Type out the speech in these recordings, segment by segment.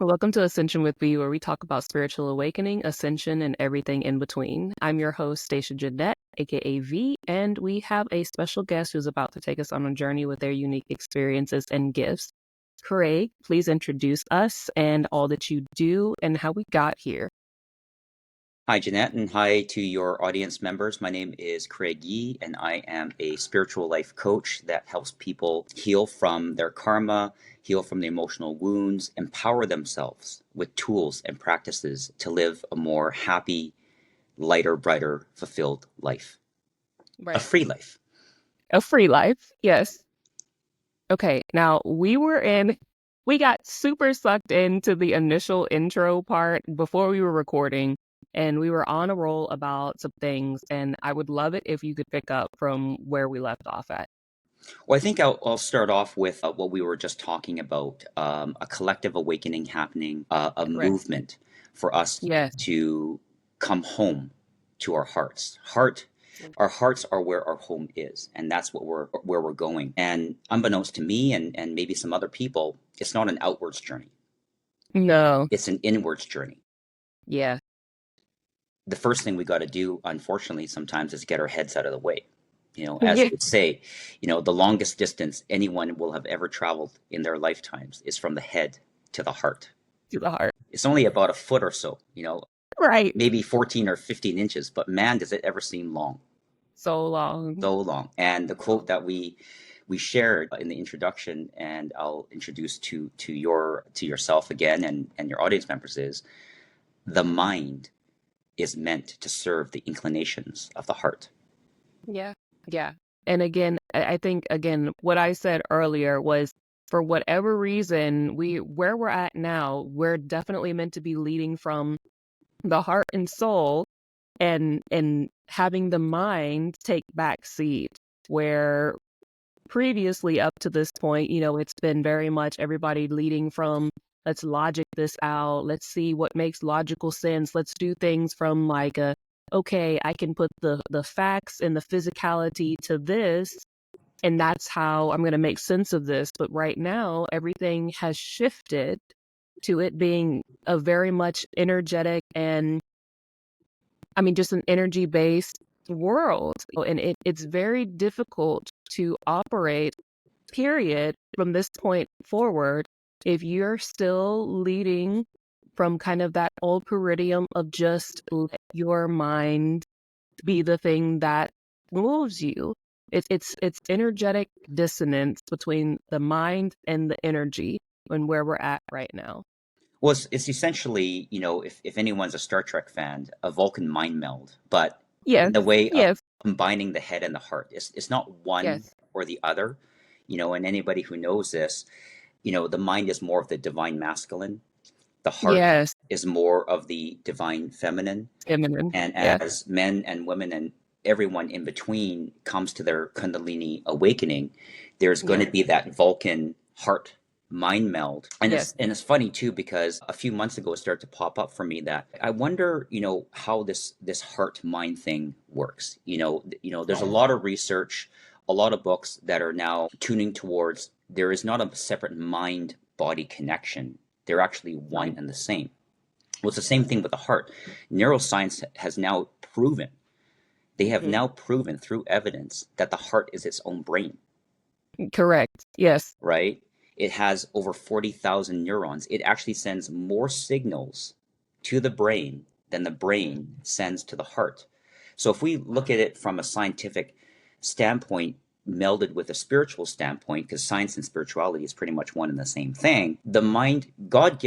Welcome to Ascension with B, where we talk about spiritual awakening, ascension, and everything in between. I'm your host, Stashia Jeanette, aka V, and we have a special guest who's about to take us on a journey with their unique experiences and gifts. Craig, please introduce us and all that you do and how we got here. Hi, Jeanette, and hi to your audience members. My name is Craig Yee, and I am a spiritual life coach that helps people heal from their karma, heal from the emotional wounds, empower themselves with tools and practices to live a more happy, lighter, brighter, fulfilled life. A Right. free life. A free life, yes. Okay, now we got super sucked into the initial intro part before we were recording, and we were on a roll about some things, and I would love it if you could pick up from where we left off at. Well, I think I'll start off with what we were just talking about, a collective awakening happening, a Correct. movement for us Yes. to come home to our hearts. Our hearts are where our home is, and that's where we're going. And unbeknownst to me and maybe some other people, it's not an outwards journey. No. It's an inwards journey. Yeah. The first thing we got to do, unfortunately, sometimes is get our heads out of the way. As Yeah. they would say, the longest distance anyone will have ever traveled in their lifetimes is from the head to the heart. To the heart. It's only about a foot or so, Right. maybe 14 or 15 inches, but man, does it ever seem long. So long. So long. And the quote that we shared in the introduction, and I'll introduce to yourself again and your audience members, is the mind is meant to serve the inclinations of the heart. Yeah. Yeah. And again, I think again, what I said earlier was for whatever reason, where we're at now, we're definitely meant to be leading from the heart and soul and having the mind take back seat where previously up to this point, it's been very much everybody leading from let's logic this out, let's see what makes logical sense, let's do things from like okay, I can put the facts and the physicality to this, and that's how I'm going to make sense of this. But right now everything has shifted to it being a very much energetic and just an energy based world. And it's very difficult to operate, period, from this point forward, if you're still leading from kind of that old peridium of just let your mind be the thing that moves you. It's energetic dissonance between the mind and the energy and where we're at right now. Well, it's essentially, if anyone's a Star Trek fan, a Vulcan mind meld, but Yes, in the way of yes, combining the head and the heart. It's not one yes, or the other, and anybody who knows this, the mind is more of the divine masculine, the heart yes, is more of the divine feminine. feminine. And Yeah, as men and women and everyone in between comes to their Kundalini awakening, there's going yeah, to be that Vulcan heart mind meld. And yes, it's funny too, because a few months ago it started to pop up for me that I wonder, how this heart mind thing works. There's a lot of research, a lot of books that are now tuning towards there is not a separate mind body connection. They're actually one right, and the same. Well, it's the same thing with the heart. Neuroscience has now proven, they have hmm, now proven through evidence that the heart is its own brain, correct. Yes, right? It has over 40,000 neurons. It actually sends more signals to the brain than the brain sends to the heart. So if we look at it from a scientific standpoint, melded with a spiritual standpoint, because science and spirituality is pretty much one and the same thing, the mind, God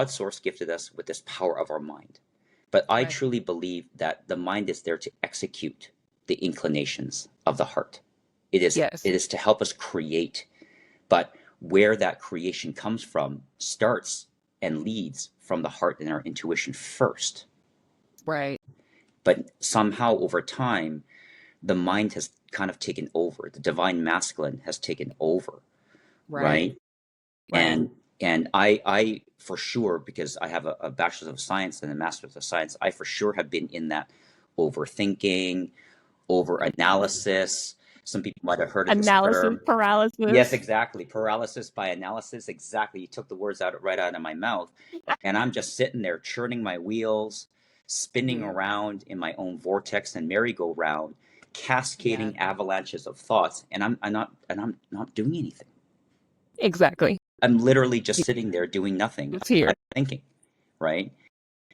source gifted us with this power of our mind. But I right, truly believe that the mind is there to execute the inclinations of the heart. yes, It is to help us create, but where that creation comes from starts and leads from the heart and our intuition first. right, But somehow over time, the mind has kind of taken over. The divine masculine has taken over, right, right? right, And I for sure, because I have a bachelor's of science and a master's of science, I for sure have been in that overthinking, over mhm, analysis, Some people might have heard of this Analysis term. Yes, paralysis. exactly. Paralysis by analysis. Exactly. You took the words out right out of my mouth. And I'm just sitting there churning my wheels, spinning Mhm. around in my own vortex and merry-go-round, Yeah, cascading avalanches of thoughts, and I'm not doing anything. exactly. I'm literally just You sitting there doing nothing. just here. I'm thinking, right?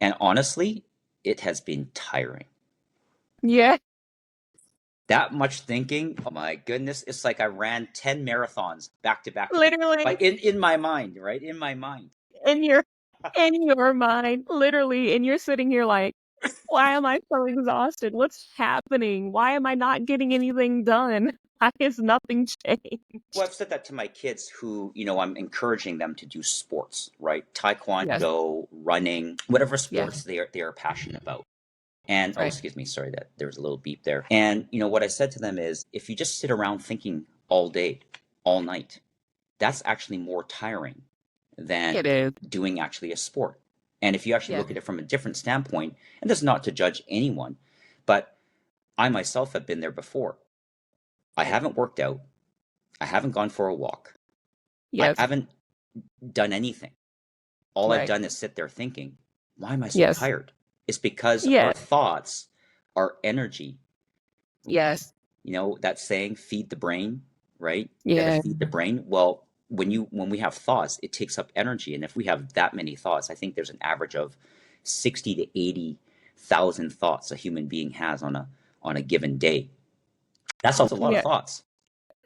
And honestly, it has been tiring. Yeah, That much thinking, oh my goodness, it's like I ran 10 marathons back to back to back. literally But in my mind, right? In my mind. in your in your mind, literally, and you're sitting here like, why am I so exhausted? What's happening? Why am I not getting anything done? Why has nothing Well, changed? I've said that to my kids who, I'm encouraging them to do sports, right? Yes, Taekwondo, running, whatever yes, sports they are passionate about. And oh, right. excuse me, sorry that there was a little beep there. And what I said to them is if you just sit around thinking all day, all night, that's actually more tiring than It is. doing actually a sport. And if you actually Yes, look at it from a different standpoint, and this is not to judge anyone, but I myself have been there before. I right. haven't worked out. I haven't gone for a walk. I Yes, haven't done anything. All I've right. done is sit there thinking, why am I so Yes, tired? It's because our yes, thoughts, our energy, yes, that saying, feed the brain, right? You got to yeah, feed the brain. Well, when we have thoughts, it takes up energy. And if we have that many thoughts, I think there's an average of 60 to 80,000 thoughts a human being has on a given day. That's also a lot of yeah. thoughts.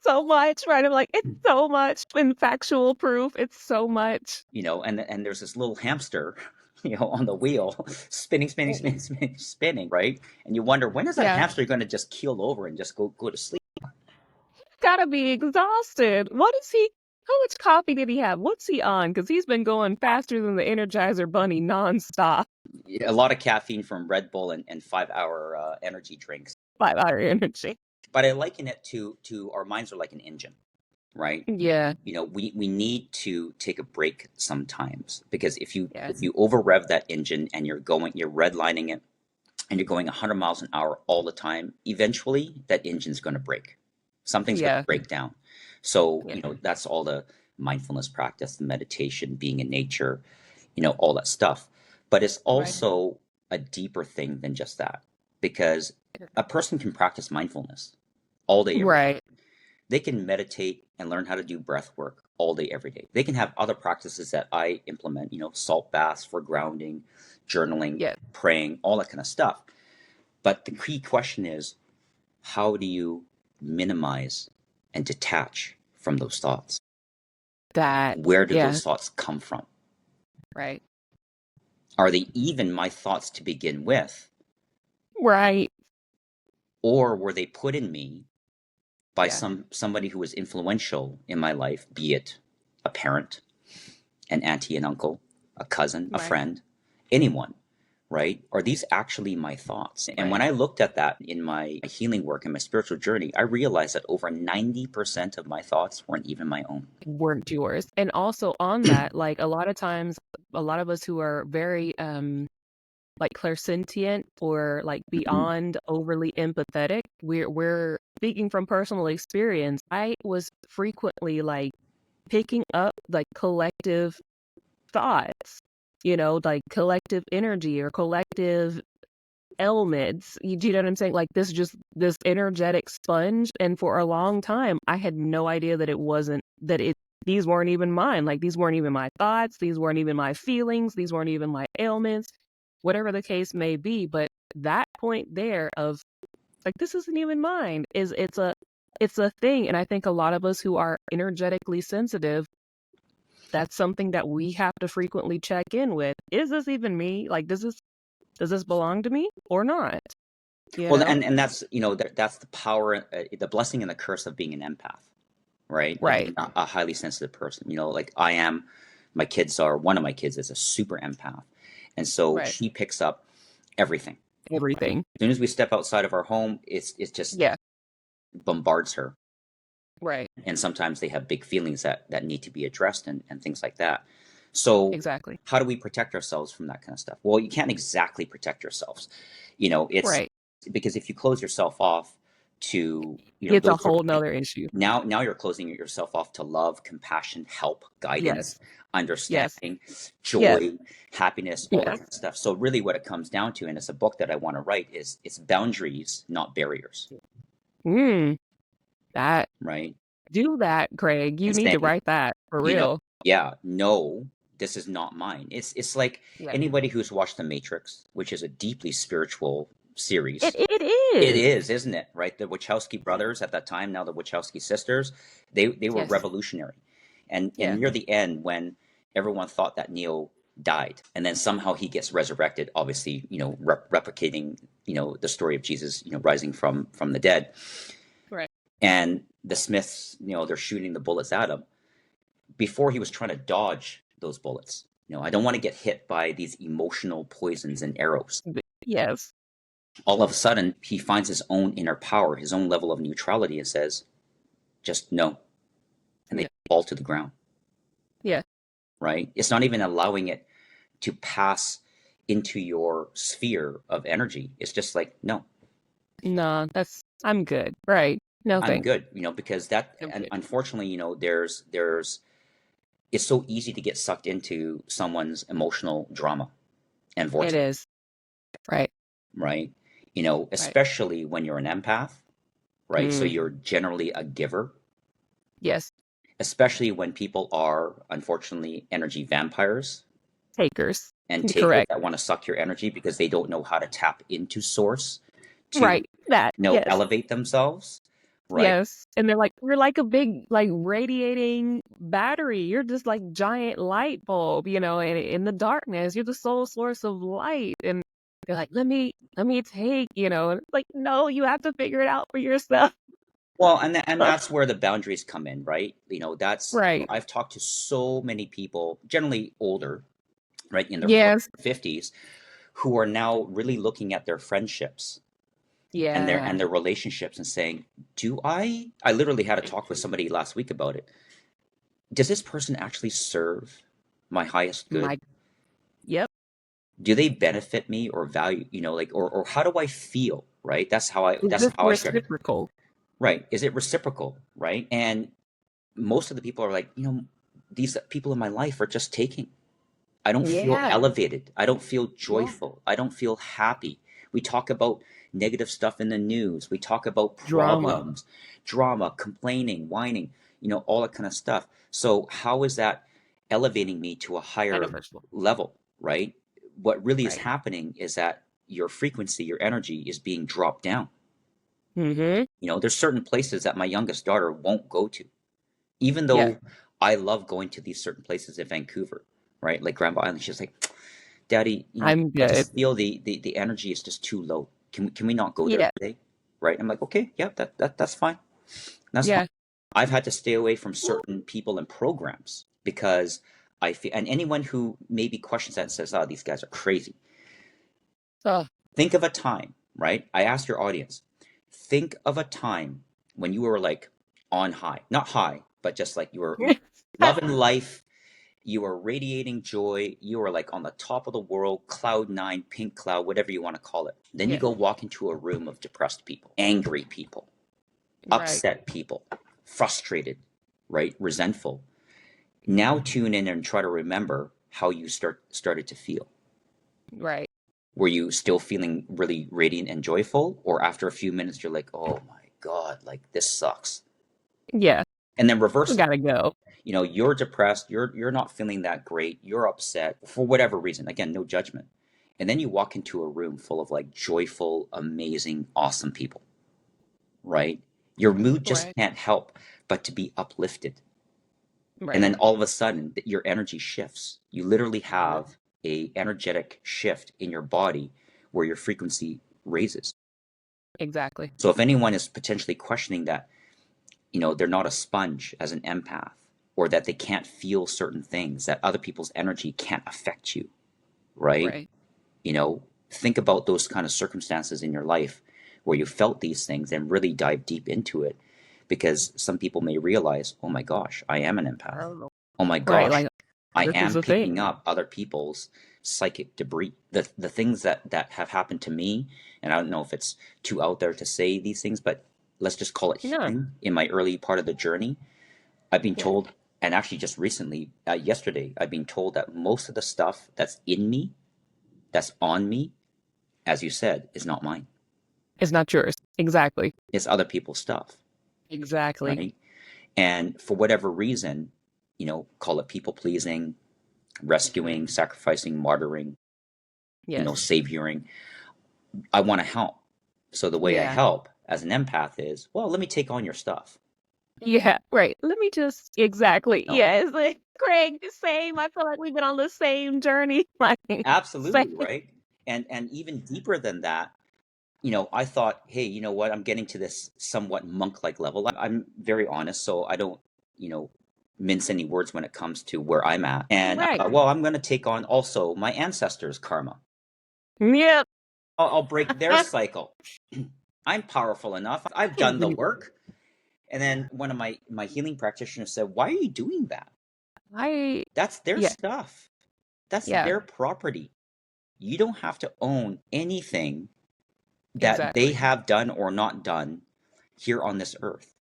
So much, right? I'm like, it's so much. In factual proof, it's so much. And there's this little hamster, on the wheel, spinning, spinning, Mm, spinning, spinning, spinning, right? And you wonder, when is that yeah, hamster going to just keel over and just go to sleep? gotta be exhausted. What is he? How much coffee did he have? What's he on? Because he's been going faster than the Energizer Bunny nonstop. A lot of caffeine from Red Bull and 5 hour energy drinks. 5 hour energy. But I liken it to our minds are like an engine, right? Yeah, We need to take a break sometimes, because if you yeah, if you over rev that engine and you're redlining it and you're going 100 miles an hour all the time, eventually that engine's going to break. Something's going to yeah, break down. So, yeah. that's all the mindfulness practice, the meditation, being in nature, all that stuff. But it's Right, also a deeper thing than just that, because a person can practice mindfulness all day, every day. right. They can meditate and learn how to do breath work all day, every day. They can have other practices that I implement, salt baths for grounding, journaling, Yeah, praying, all that kind of stuff. But the key question is, how do you minimize and detach from those thoughts? that. Where do Yeah, those thoughts come from? right, Are they even my thoughts to begin with? right. Or were they put in me by Yeah, somebody who was influential in my life, be it a parent, an auntie and uncle, a cousin, a right, friend, anyone, right? Are these actually my thoughts? And when right. I looked at that in my healing work and my spiritual journey, I realized that over 90% of my thoughts weren't even my own. Weren't yours. And also on that, like a lot of times, a lot of us who are very like clairsentient or like Mhm. beyond overly empathetic, we're speaking from personal experience. I was frequently like picking up like collective thoughts, like collective energy or collective ailments. Do you know what I'm saying? Like this energetic sponge. And for a long time, I had no idea that it wasn't that it these weren't even mine. Like these weren't even my thoughts. These weren't even my feelings. These weren't even my ailments, whatever the case may be. But that point there of like this isn't even mine is it's a thing. And I think a lot of us who are energetically sensitive, that's something that we have to frequently check in with. Is this even me? Like does this belong to me or not? You Well, know? and that's that's the power, the blessing and the curse of being an empath, right? Of Right. being a highly sensitive person. Like I am. My kids are. One of my kids is a super empath, and so Right. she picks up everything. Right? Everything. As soon as we step outside of our home, it just Yeah. bombards her. Right. And sometimes they have big feelings that need to be addressed and things like that. So Exactly. how do we protect ourselves from that kind of stuff? Well, you can't exactly protect yourselves. It's Right. because if you close yourself off, to, It's a those sort of whole things. nother issue. Now you're closing yourself off to love, compassion, help, Yes. guidance, Yes. understanding, Yes. joy, happiness, all that Yes. kind of stuff. So really what it comes down to, and it's a book that I want to write, is it's boundaries, not barriers, Mm, that right? do that, Craig. You And need to saying, write that for you know, real. yeah, no, this is not mine. It's like Right. anybody who's watched The Matrix, which is a deeply spiritual series. It It is. is, isn't it? Right? The Wachowski brothers at that time, now the Wachowski sisters, they were Yes. revolutionary. And Yeah. near the end, when everyone thought that Neo died, and then somehow he gets resurrected, obviously, replicating, the story of Jesus, rising from the dead, Right. and the Smiths, they're shooting the bullets at him. Before he was trying to dodge those bullets, I don't want to get hit by these emotional poisons and arrows. Yes. All of a sudden he finds his own inner power, his own level of neutrality, and says, just no. And they Yeah. fall to the ground, Yeah. right? It's not even allowing it to pass into your sphere of energy. It's just like, no, No, I'm good. Right. No I'm thanks. good, because that, I'm and good. unfortunately, it's so easy to get sucked into someone's emotional drama and It vortex, is. Right. right? Right. Especially when you're an empath, right? So Mm. you're generally a giver, Yes. especially when people are unfortunately energy vampires Takers. and takers Correct. that want to suck your energy because they don't know how to tap into source to, Right. That. Yes. elevate themselves, right? Yes. And they're like, you're like a big, like radiating battery. You're just like giant light bulb, and in the darkness, you're the sole source of light. And they're like, let me take, and it's like, no, you have to figure it out for yourself. Well, and that's where the boundaries come in, right? That's, Right. I've talked to so many people, generally older, right, in their 40s, Yes. 50s, who are now really looking at their friendships and their Yeah. and their relationships and saying, do I literally had a talk with somebody last week about it. Does this person actually serve my highest good? My, yep. Do they benefit me or value, like, or how do I feel, right? Is That's this how I started. reciprocal? Right. Is it reciprocal, right? And most of the people are like, these people in my life are just taking. I don't feel Yeah. elevated. I don't feel Yeah. joyful. I don't feel happy. We talk about negative stuff in the news. We talk about Drama. problems, drama, complaining, whining, all that kind of stuff. So how is that elevating me to a higher Beneficial. level, right? What really is Right. happening is that your frequency, your energy is being dropped down. Mm-hmm. There's certain places that my youngest daughter won't go to, even Yeah. though I love going to these certain places in Vancouver, right? Like Granville Island. She's like, Daddy, I'm I good. just feel the energy is just too low. Can we not go there Yeah. today? Right? I'm like, okay, yeah, that's fine. That's fine. Yeah. I've had to stay away from certain people and programs because I feel, and anyone who maybe questions that and says, oh, these guys are crazy. Oh. Think of a time, right? I asked your audience, think of a time when you were like on high, not high, but just like you were loving life, you were radiating joy, you were like on the top of the world, cloud nine, pink cloud, whatever you want to call it. Then you Yeah. go walk into a room of depressed people, angry people, Right. upset people, frustrated, right? Resentful. Now tune in and try to remember how you started to feel. Right. Were you still feeling really radiant and joyful? Or after a few minutes, you're like, oh my God, like this sucks. Yeah. And then We reverse it. gotta go. You're depressed, you're not feeling that great, you're upset for whatever reason. Again, no judgment. And then you walk into a room full of like joyful, amazing, awesome people, right? Your mood just Right. can't help but to be uplifted. And Right. then all of a sudden, your energy shifts. You literally have a energetic shift in your body where your frequency raises. Exactly. So if anyone is potentially questioning that, they're not a sponge as an empath, or that they can't feel certain things, that other people's energy can't affect you, right? Right. You know, think about those kind of circumstances in your life where you felt these things and really dive deep into it, because some people may realize, oh my gosh, I am an I empath. don't know. Oh my Right. gosh, Like I this is am a thing. picking up other people's psychic debris. The things that have happened to me, and I don't know if it's too out there to say these things, but let's just call it Yeah. healing, in my early part of the journey, I've been Yeah. told, and actually just recently, yesterday, I've been told that most of the stuff that's in me, that's on me, as you said, is not mine. It's not yours. Exactly. It's other people's stuff, Exactly. right? And for whatever reason, call it people pleasing, rescuing, sacrificing, martyring, Yes. savioring. I want to help. So the way I Yeah. help as an empath is, well, let me take on your stuff. Yeah. Right. Let me just exactly. No, Yeah. It's like Craig, the same. I feel like we've been on the same journey. Like same. absolutely, right? And even deeper than that, I thought, hey, you know what? I'm getting to this somewhat monk-like level. I'm very honest, so I don't, you know, mince any words when it comes to where I'm at. And I Right. thought, well, I'm going to take on also my ancestors' karma. Yep. I'll break their cycle. I'm powerful enough. I've done the work. And then one of my healing practitioners said, "Why are you doing that? I That's their yeah. stuff. That's Yeah. their property. You don't have to own anything that they Exactly. have done or not done here on this earth,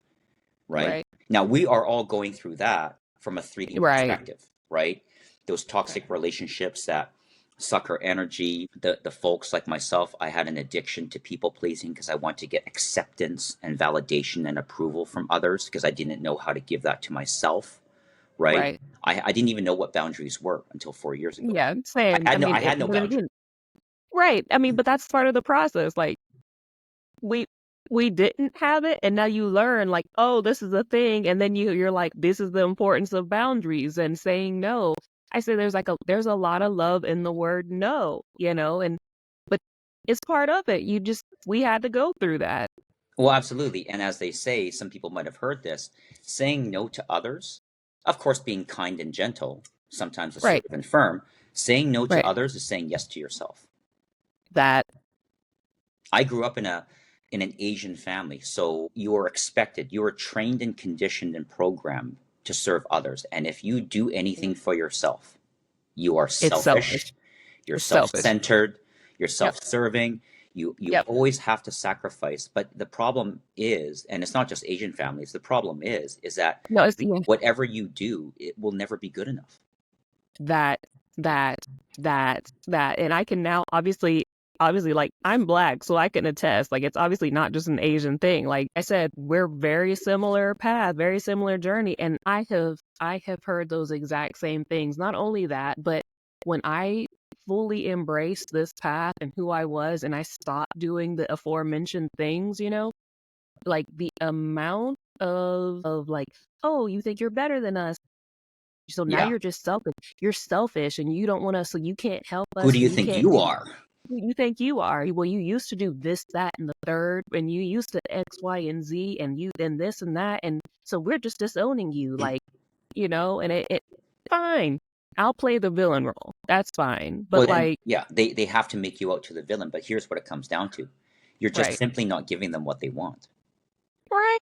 right? Right. Now, we are all going through that from a 3D Right. perspective, right? Those Right. toxic relationships that suck our energy. The folks like myself, I had an addiction to people pleasing because I want to get acceptance and validation and approval from others because I didn't know how to give that to myself, right? Right. I didn't even know what boundaries were until 4 years ago. Yeah. Same. I I mean, had no but boundary. again, right. I mean, but that's part of the process. Like we we didn't have it, and now you learn like, oh, this is a thing, and then you're like, this is the importance of boundaries and saying no. I say there's a lot of love in the word no, and but it's part of it. We had to go through that. Well, absolutely. And as they say, some people might have heard this, saying no to others, of course, being kind and gentle, sometimes Right. assertive and firm, saying no to Right. others is saying yes to yourself. That. I grew up in an Asian family, so you are expected, you are trained and conditioned and programmed to serve others. And if you do anything for yourself, you are It's selfish, selfish. you're It's selfish. self-centered, you're Yep. self-serving, you Yep. always have to sacrifice. But the problem is, and it's not just Asian families, the problem is that No, it's yeah. whatever you do, it will never be good enough. That, that, that. And I can now obviously, like, I'm Black, so I can attest. Like, it's obviously not just an Asian thing. Like I said, we're very similar path, very similar journey. And I have heard those exact same things. Not only that, but when I fully embraced this path and who I was, and I stopped doing the aforementioned things, like the amount of like, oh, you think you're better than us. So now Yeah. you're just selfish. You're selfish and you don't want to, so you can't help Who us do and you you think can't you do are? who you think you are. Well, you used to do this, that, and the third, and you used to X, Y, and Z, and you then this and that. And so we're just disowning you, like, and it fine. I'll play the villain role. That's fine. But Well, and like, yeah, they have to make you out to the villain, but here's what it comes down to. You're just right. simply not giving them what they want, Right.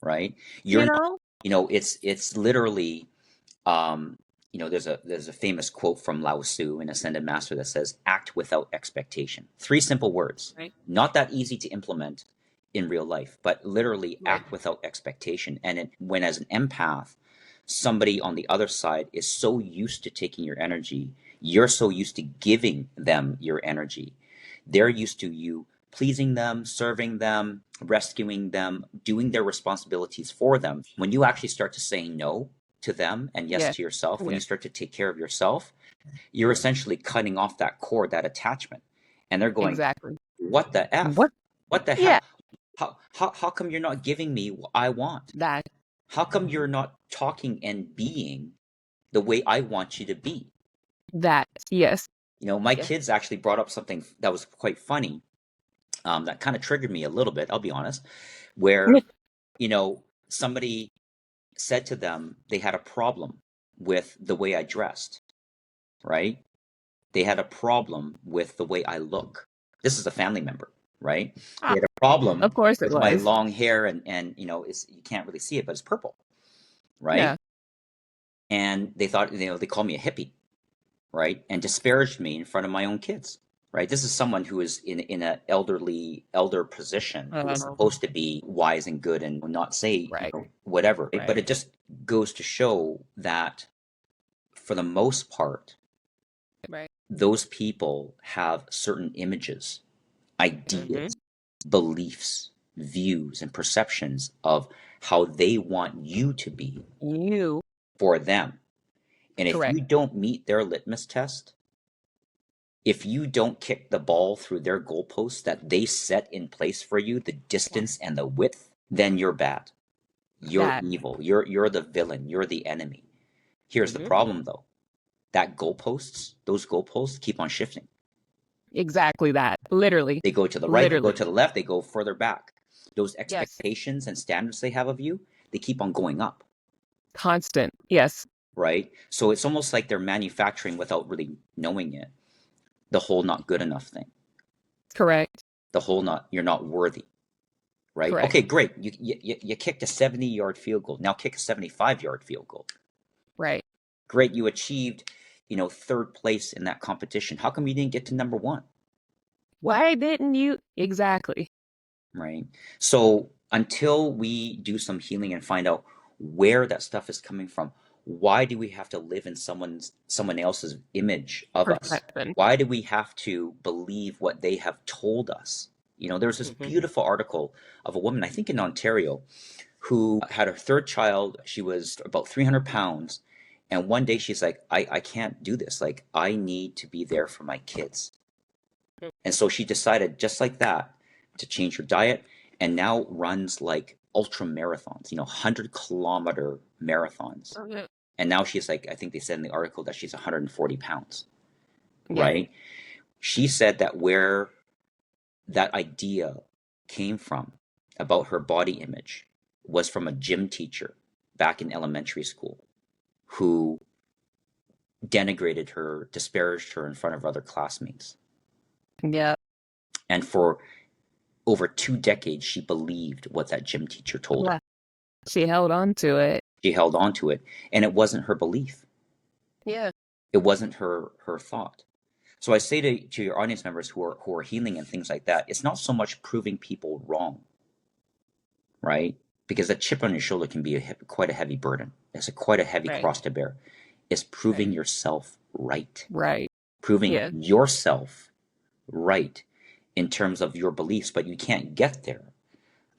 right? You're You not, know? it's literally, um, there's a famous quote from Lao Tzu, an ascended master, that says, "Act without expectation." Three simple words, Right. not that easy to implement in real life, but literally Right. act without expectation. And when as an empath, somebody on the other side is so used to taking your energy, you're so used to giving them your energy. They're used to you pleasing them, serving them, rescuing them, doing their responsibilities for them. When you actually start to say no to them and yes Yeah. to yourself, when Yeah. you start to take care of yourself, you're essentially cutting off that cord, that attachment. And they're going, Exactly. what the F? What? What the Yeah. hell? How come you're not giving me what I want? That. How come you're not talking and being the way I want you to be? That. Yes. My Yes. kids actually brought up something that was quite funny, that kind of triggered me a little bit, I'll be honest, where, somebody said to them they had a problem with the way I dressed, right? They had a problem with the way I look. This is a family member, right? They Ah, had a problem of course it with my was. long hair and you can't really see it, but it's purple, right? Yeah. And they thought, they called me a hippie, right? And disparaged me in front of my own kids, right? This is someone who is in an elder position, who is Oh, supposed to be wise and good and not say, right, whatever. But right. it just goes to show that for the most part, Right. those people have certain images, Mm-hmm. ideas, beliefs, views, and perceptions of how they want you to be You for them. And if correct. you don't meet their litmus test, if you don't kick the ball through their goalposts that they set in place for you, the Yeah. distance and the width, then you're bad. You're That. evil. You're the villain. You're the enemy. Here's the Mm-hmm. problem though. Those goalposts keep on shifting. Exactly that. Literally. They go to the right, they go Literally. to the left, they go further back. Those Yes. expectations and standards they have of you, they keep on going up, Constant. Yes. right? So it's almost like they're manufacturing without really knowing it. The whole not good enough thing. Correct. The whole not you're not worthy, right? Correct. Okay, great. You kicked a 70-yard field goal. Now kick a 75-yard field goal. Right. Great, you achieved, third place in that competition. How come you didn't get to number one? Why didn't you? Exactly. Right? So until we do some healing and find out where that stuff is coming from, why do we have to live in someone else's image of us? Perception. Why do we have to believe what they have told us? There's this Mm-hmm. beautiful article of a woman, I think in Ontario, who had her third child. She was about 300 pounds. And one day she's like, I can't do this. Like, I need to be there for my kids. And so she decided, just like that, to change her diet and now runs like ultra marathons, 100-kilometer marathons. Okay. And now she's like, I think they said in the article that she's 140 pounds, Yeah. right? She said that where that idea came from about her body image was from a gym teacher back in elementary school who denigrated her, disparaged her in front of other classmates. Yeah. And for over 2 decades, she believed what that gym teacher told her. Yeah. She held on to it. She held on to it, and it wasn't her belief. Yeah. It wasn't her thought. So I say to your audience members who are healing and things like that, it's not so much proving people wrong, right? Because a chip on your shoulder can be quite a heavy burden. It's quite a heavy Right. cross to bear. It's proving yourself right, Right. proving Yeah. yourself right in terms of your beliefs, but you can't get there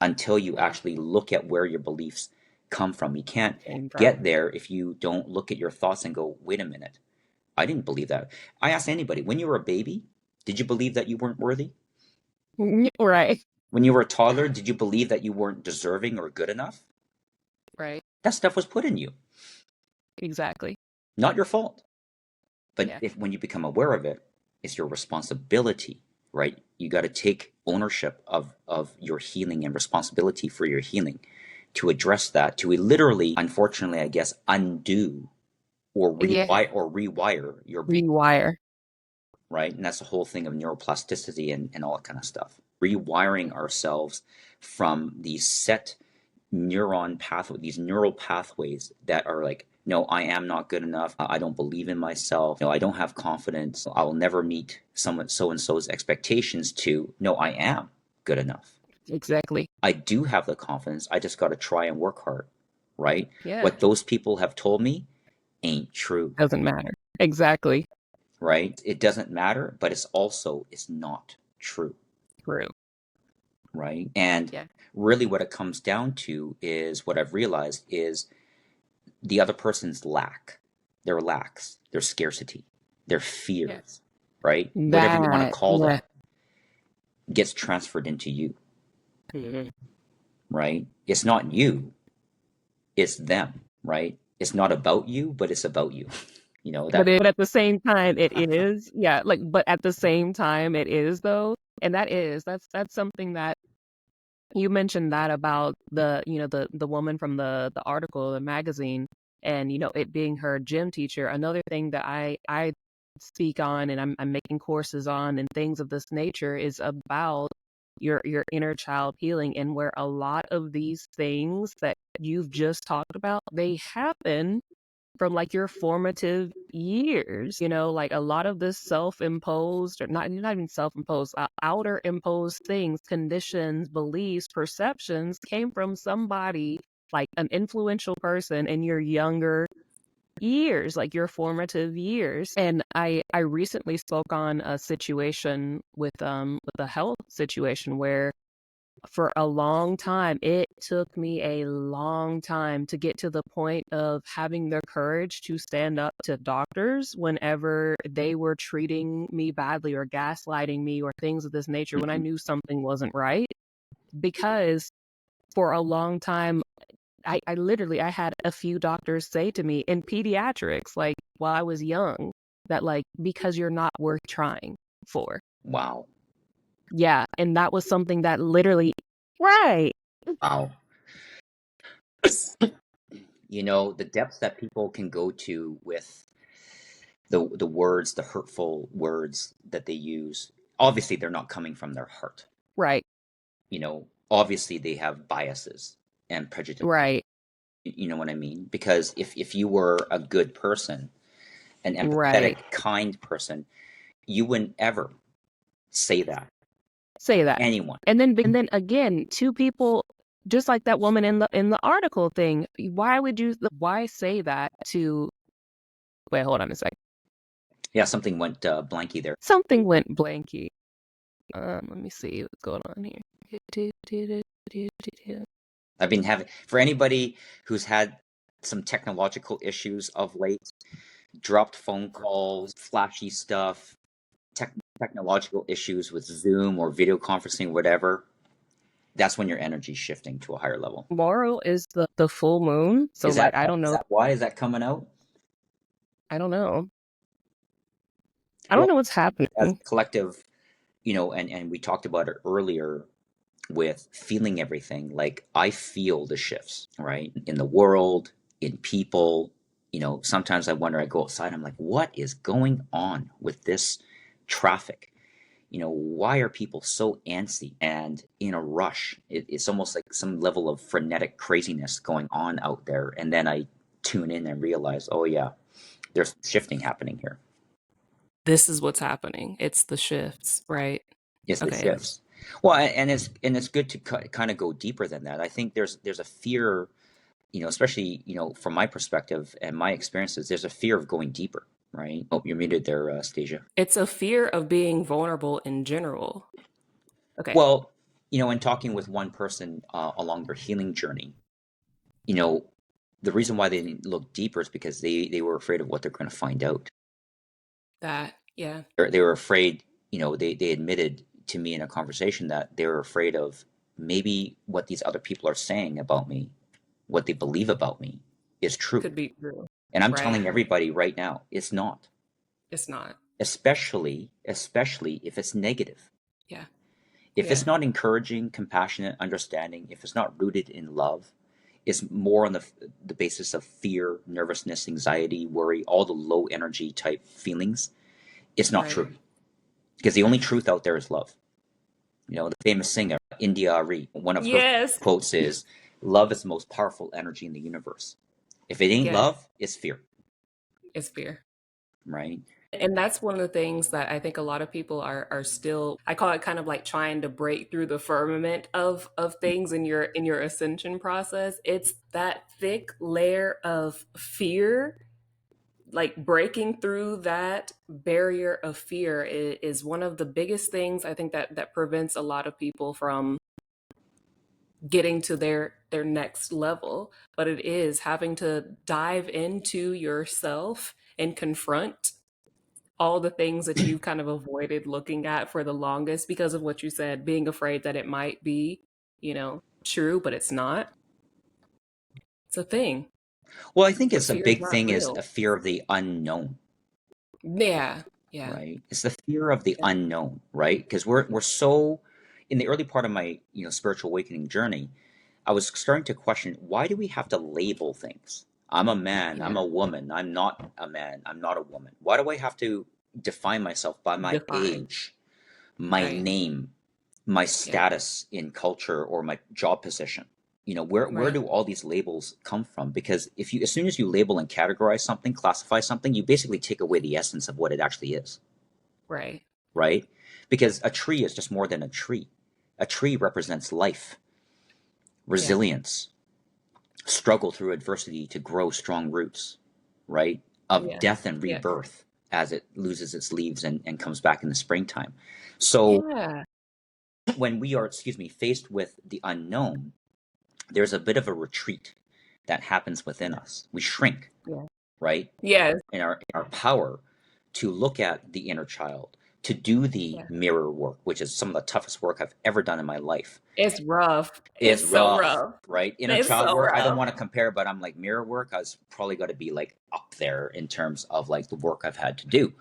until you actually look at where your beliefs come from. You can't Came from. get there if you don't look at your thoughts and go, wait a minute, I didn't believe that. I ask anybody, when you were a baby, did you believe that you weren't worthy? Right. When you were a toddler, did you believe that you weren't deserving or good enough? Right. That stuff was put in you, Exactly. not your fault. But Yeah. when you become aware of it, it's your responsibility, right? You got to take ownership of your healing and responsibility for your healing to address that, to literally, unfortunately, I guess, undo or Yeah. rewire your brain, Rewire. right? And that's the whole thing of neuroplasticity and all that kind of stuff. Rewiring ourselves from these set these neural pathways that are like, no, I am not good enough. I don't believe in myself. No, I don't have confidence. I will never meet someone so and so's expectations. To no, I am good enough. Exactly. I do have the confidence. I just got to try and work hard, right? Yeah. What those people have told me ain't true, Doesn't matter. Exactly. right? It doesn't matter, but it's not true, True. right? And Yeah. really what it comes down to is what I've realized is the other person's their lacks, their scarcity, their fears, Yes. right? Whatever you want to That. call Yeah. them, gets transferred into you, Mhm. right? It's not you, it's them, right? It's not about you, but it's about you. But That at the same time, it is. Yeah. Like, but at the same time, it is though, and that's something that you mentioned that about the woman from the article, the magazine, and it being her gym teacher. Another thing that I speak on and I'm making courses on and things of this nature is about your inner child healing, and where a lot of these things that you've just talked about, they happen from like your formative years, you know, like a lot of this self-imposed, or not even self-imposed, outer imposed things, conditions, beliefs, perceptions came from somebody, like an influential person in your younger years, like your formative years. And I recently spoke on a situation with a health situation where for a long time, it took me a long time to get to the point of having the courage to stand up to doctors whenever they were treating me badly or gaslighting me or things of this nature when I Mhm. knew something wasn't right. Because for a long time, I literally I had a few doctors say to me in pediatrics, like while I was young, that like because you're not worth trying for. Wow. Yeah. And that was something that literally right. Wow. You know, the depths that people can go to with the words, the hurtful words that they use. Obviously, they're not coming from their heart. Right. You know, obviously they have biases and prejudice. Right. You know what I mean? Because if you were a good person, an Right. empathetic, kind person, you wouldn't ever say that. Say that. Anyone. And then again, two people just like that woman in the article thing. Why say that to wait, hold on a sec. Yeah, something went blanky there. Something went blanky. Let me see what's going on here. I've been having, for anybody who's had some technological issues of late, dropped phone calls, flashy stuff, technological issues with Zoom or video conferencing, whatever, that's when your energy's shifting to a higher level. Tomorrow is the full moon, so Is like that I don't is know. that why is that coming out? I don't know. I don't Well, know what's as happening. a collective, you know, and we talked about it earlier with feeling everything. Like I feel the shifts, right? In the world, in people. You know, sometimes I wonder, I go outside, I'm like, what is going on with this traffic? You know, why are people so antsy and in a rush? It's almost like some level of frenetic craziness going on out there. And then I tune in and realize, oh yeah, there's shifting happening here. This is what's happening. It's the shifts, right? It's the Okay. shifts. Well, and it's good to kind of go deeper than that. I think there's a fear, you know, especially, you know, from my perspective and my experiences, there's a fear of going deeper, right? Oh, you're muted there, Stasia. It's a fear of being vulnerable in general. Okay. Well, you know, in talking with one person along their healing journey, you know, the reason why they didn't look deeper is because they were afraid of what they're going to find out. That, yeah, They were afraid, you know, they admitted to me in a conversation that they were afraid of maybe what these other people are saying about me, what they believe about me is true. could be true. And I'm Right. telling everybody right now, it's not. It's not. Especially if it's negative. Yeah. If Yeah. it's not encouraging, compassionate, understanding, if it's not rooted in love, it's more on the basis of fear, nervousness, anxiety, worry, all the low energy type feelings, it's not Right. true. Because the only Right. truth out there is love. You know, the famous singer, India Ari, one of her Yes. quotes is, love is the most powerful energy in the universe. If it ain't Yeah. love, it's fear, It's fear. right? And that's one of the things that I think a lot of people are still, I call it kind of like trying to break through the firmament of things in your ascension process. It's that thick layer of fear, like breaking through that barrier of fear is one of the biggest things I think that prevents a lot of people from getting to their next level. But it is having to dive into yourself and confront all the things that you've kind of avoided looking at for the longest because of what you said, being afraid that it might be, you know, true, but it's not. It's a thing. Well, I think The it's a fear is big not thing is real. a fear of the unknown, Yeah. Yeah. right? It's the fear of the Yeah. unknown, right? Because we're so in the early part of my, you know, spiritual awakening journey, I was starting to question, why do we have to label things? I'm a man, I'm Yeah. a woman, I'm not a man, I'm not a woman. Why do I have to define myself by my Define. age, my Right. name, my Yeah. status in culture or my job position? where Right. do all these labels come from? Because as soon as you label and categorize something, classify something, you basically take away the essence of what it actually is, Right. right? Because a tree is just more than a tree. A tree represents life, Yeah. resilience, struggle through adversity to grow strong roots, right? Of Yeah. death and Yeah. rebirth as it loses its leaves and comes back in the springtime. So Yeah. when we are, faced with the unknown, there's a bit of a retreat that happens within Yeah. us. We shrink, Yeah. right? Yes. In our power to look at the inner child, to do the Yeah. mirror work, which is some of the toughest work I've ever done in my life. It's rough. Is It's so rough, rough. right? Inner It's child so work, I don't rough. want to compare, but I'm like mirror work, I was probably got to be like up there in terms of like the work I've had to do,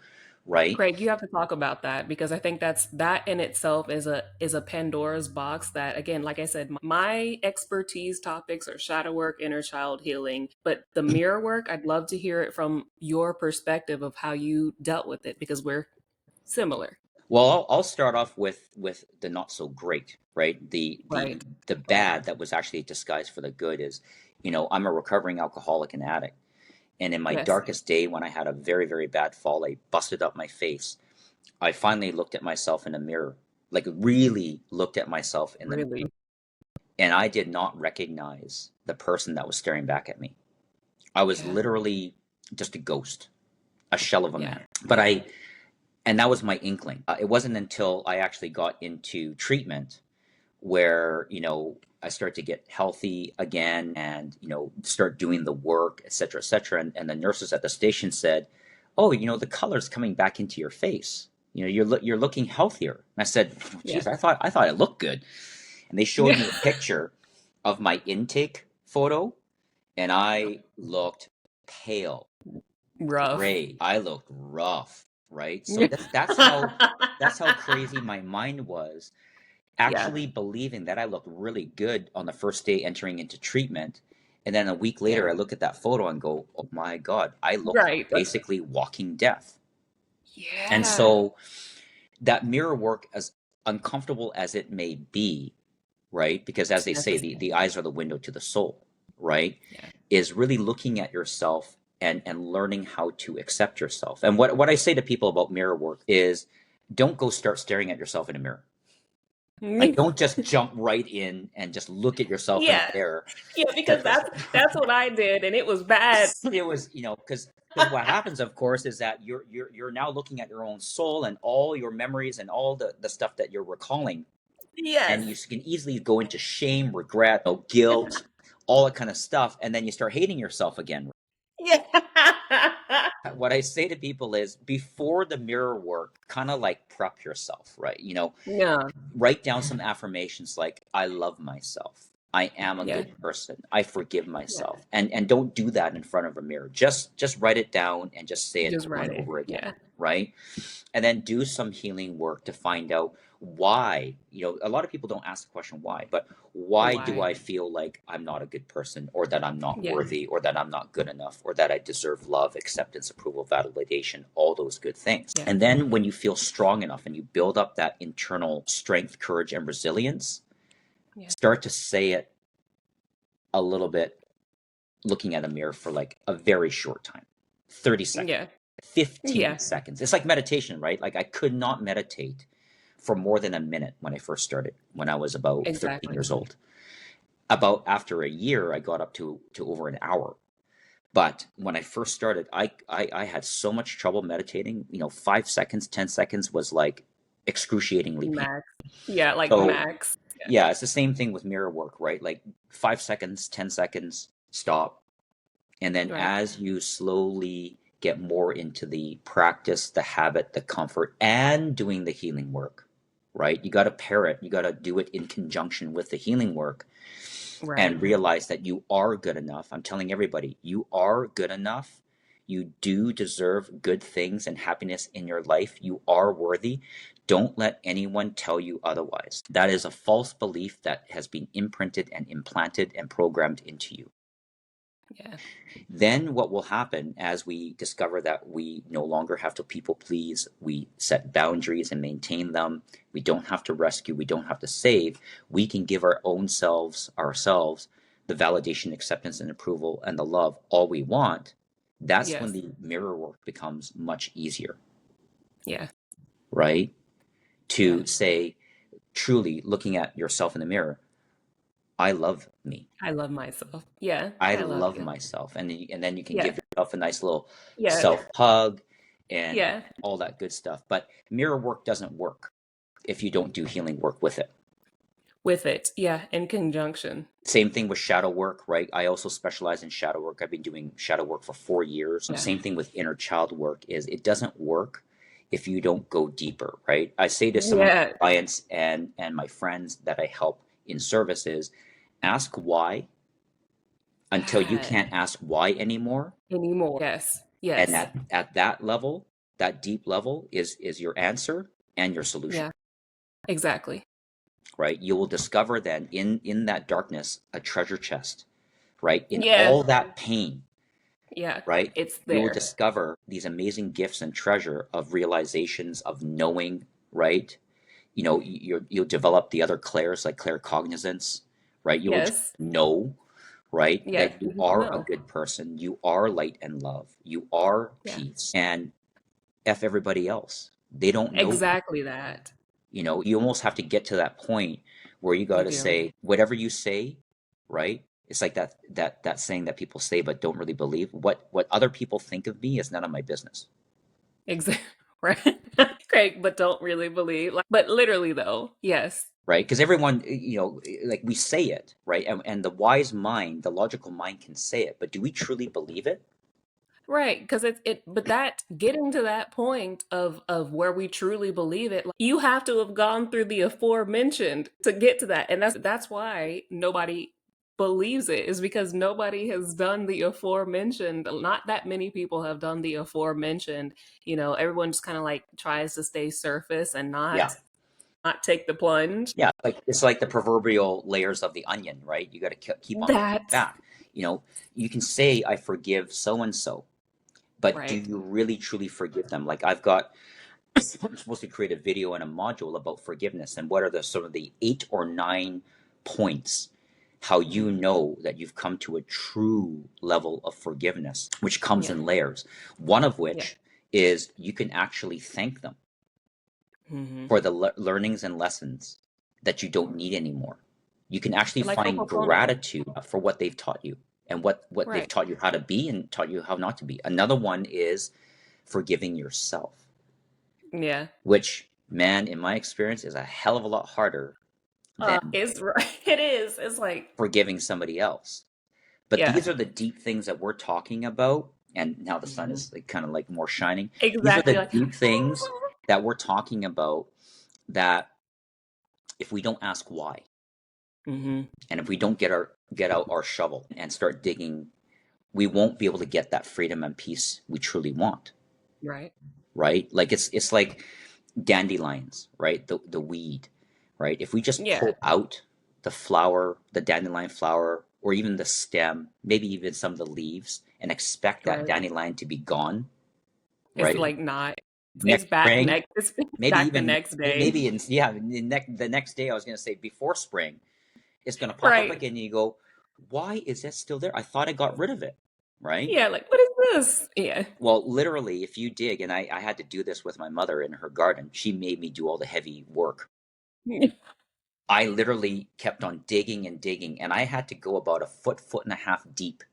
right? Craig, you have to talk about that because I think that in itself is a Pandora's box that again, like I said, my expertise topics are shadow work, inner child healing, but the mirror work, I'd love to hear it from your perspective of how you dealt with it because we're similar. Well, I'll start off with the not so great, right? Right. The bad that was actually disguised for the good is, I'm a recovering alcoholic and addict. And in my Yes. darkest day, when I had a very, very bad fall, I busted up my face. I finally looked at myself in a mirror, like really looked at myself in the Really. mirror, and I did not recognize the person that was staring back at me. I was Yeah. literally just a ghost, a shell of a Yeah. man. And that was my inkling. It wasn't until I actually got into treatment where I start to get healthy again and start doing the work, etc., etc. And the nurses at the station said, "Oh, the color's coming back into your face. You're looking healthier." And I said, oh, Yeah. "Geez, I thought it looked good." And they showed me a picture of my intake photo, and I looked pale, Rough. gray. I looked rough, right? So that's how crazy my mind was Yeah. actually believing that I looked really good on the first day entering into treatment. And then a week later, Yeah. I look at that photo and go, oh my God, I look like Right. basically walking death. And Yeah. so that mirror work, as uncomfortable as it may be, right? Because as It's they say, the necessary. eyes are the window to the soul, right? Yeah. Is really looking at yourself and learning how to accept yourself. And what I say to people about mirror work is don't go start staring at yourself in a mirror. Like, don't just jump right in and just look at yourself in the Yeah. mirror. Yeah, because Because that's what I did, and it was bad. it was, because what happens, of course, is that you're now looking at your own soul and all your memories and all the stuff that you're recalling, and you Yes. can easily go into shame, regret, guilt, all that kind of stuff, and then you start hating yourself again. Yeah. What I say to people is before the mirror work, kind of like prep yourself, right? Yeah. Write down some affirmations like I love myself, I am a Yeah. good person, I forgive Yeah. myself, and don't do that in front of a mirror. Just write it down and just say it Just over write and it. over again, Yeah. right? And then do some healing work to find out why. A lot of people don't ask the question why, but why do Why? I feel like I'm not a good person, or that I'm not Yeah. worthy, or that I'm not good enough, or that I deserve love, acceptance, approval, validation, all those good things. Yeah. And then when you feel strong enough and you build up that internal strength, courage, and resilience, Yeah. start to say it a little bit, looking at a mirror for like a very short time, 30 seconds, Yeah. 15 Yeah. seconds. It's like meditation, right? Like I could not meditate for more than a minute when I first started, when I was about 13 Exactly. years old. About after a year, I got up to over an hour. But when I first started, I had so much trouble meditating. 5 seconds, 10 seconds was like excruciatingly painful. Max. Yeah, like So max. yeah, it's the same thing with mirror work, right? Like 5 seconds, 10 seconds, stop. And then Right. as you slowly get more into the practice, the habit, the comfort, and doing the healing work, right? You got to pair it. You got to do it in conjunction with the healing work Right. and realize that you are good enough. I'm telling everybody, you are good enough. You do deserve good things and happiness in your life. You are worthy. Don't let anyone tell you otherwise. That is a false belief that has been imprinted and implanted and programmed into you. Yeah. Then what will happen as we discover that we no longer have to people please, we set boundaries and maintain them, we don't have to rescue, we don't have to save, we can give our own selves, ourselves, the validation, acceptance, and approval and the love all we want. That's when Yes. the mirror work becomes much easier, Yeah. right? Yeah. To say, truly looking at yourself in the mirror, I love me. I love myself. Yeah. I I love love you. myself. And then you can Yeah. give yourself a nice little Yeah. self hug and Yeah. all that good stuff. But mirror work doesn't work if you don't do healing work with it. With it. Yeah. In conjunction. Same thing with shadow work, right? I also specialize in shadow work. I've been doing shadow work for 4 years. Yeah. Same thing with inner child work is it doesn't work if you don't go deeper, right? I say to some of Yeah. my clients and my friends that I help in services, ask why until you God. can't ask why anymore. Anymore. Yes. And Yes. at that level, that deep level is your answer and your solution, Yeah. Exactly. right? You will discover then in that darkness a treasure chest, right? In Yeah. all that pain, Yeah. right? It's You will there. discover these amazing gifts and treasure of realizations of knowing, right? You'll develop the other clairs like claircognizance, right? You will just Yes. know, right, Yeah. that You you just are a know. good person, you are light and love, you are Yeah. peace, and F everybody else. They don't know. Exactly that. You almost have to get to that point where you got You to do. say whatever you say, right? It's like that saying that people say but don't really believe. What other people think of me is none of my business, Exactly. Right. Great, but don't really believe. Like, but literally though, yes. right? Because everyone, like we say it, right? And the wise mind, the logical mind can say it, but do we truly believe it? Right, because but that getting to that point of where we truly believe it, like, you have to have gone through the aforementioned to get to that. And that's why nobody believes it, is because nobody has done the aforementioned. Not that many people have done the aforementioned. Everyone just kind of like tries to stay surface and Yeah. not take the plunge. Yeah, like it's like the proverbial layers of the onion, right? You got to keep on peeling That back. You know, you can say I forgive so and so, but do right. you really truly forgive them? Like I've got I'm supposed to create a video and a module about forgiveness and what are the sort of the 8 or 9 points how you Mhm. know that you've come to a true level of forgiveness, which comes Yeah. in layers. One of Yeah. which is you can actually thank them Hmm. for the learnings and lessons that you don't need anymore. You can actually Like find Ho'oponopono. gratitude for what they've taught you and what they've Right. taught you how to be and taught you how not to be. Another one is forgiving yourself, Yeah. which, man, in my experience, is a hell of a lot harder than It's right. It is. It's like, forgiving somebody else. But yeah. these are the deep things that we're talking about. And now the sun Mhm. is like, kind of like more shining. These are Exactly. the Like, deep things that we're talking about that if we don't ask why, hmm and if we don't get out our shovel and start digging, we won't be able to get that freedom and peace we truly want, right. right? Like it's like dandelions, right? The weed, right? If we just Yeah. pull out the flower, the dandelion flower, or even the stem, maybe even some of the leaves, and expect that Right. dandelion to be gone, It's right? like not. It's Next back spring, next. It's maybe back the even next day. maybe in yeah, the next day I was gonna say before spring, it's gonna pop up Right. again, and you go, why is that still there? I thought I got rid of it, right? Yeah. Like, what is this? Yeah. Well, literally, if you dig, and I had to do this with my mother in her garden, she made me do all the heavy work. I literally kept on digging and digging, and I had to go about a foot and a half deep.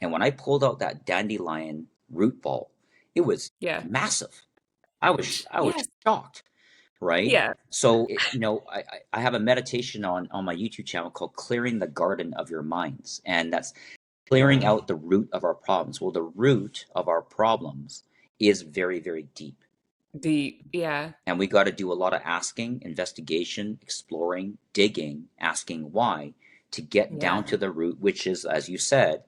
And when I pulled out that dandelion root ball, it was Yeah. massive. I was Yes. shocked, right? Yeah. So I have a meditation on my YouTube channel called "Clearing the Garden of Your Minds," and that's clearing out the root of our problems. Well, the root of our problems is very, very deep. Deep. Yeah. And we got to do a lot of asking, investigation, exploring, digging, asking why to get Yeah. down to the root, which is, as you said,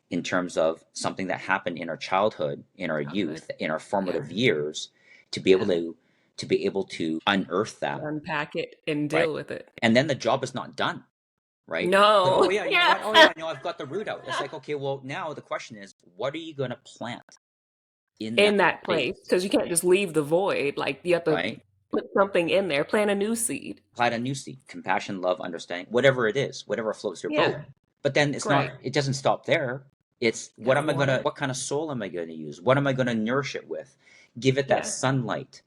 in terms of something that happened in our childhood, in our Childhood. youth, in our Yeah. formative years, to be able Yeah. to unearth that, Unpack it and right? deal with it. And then the job is not done, right? Like, No. oh yeah, you know Yeah. what? Oh yeah, no, I've got the root out. It's like, okay, well now the question is, what are you going to plant in that In that place, space, because you can't just leave the void. Like you have to right? put something in there, plant a new seed. Plant a new seed, compassion, love, understanding, whatever it is, whatever floats your boat. Yeah. But then it's not, Right. it doesn't stop there. It's You what gotta am I going to, water it. what kind of soul am I going to use? What am I going to nourish it with? Give it that Yeah. sunlight,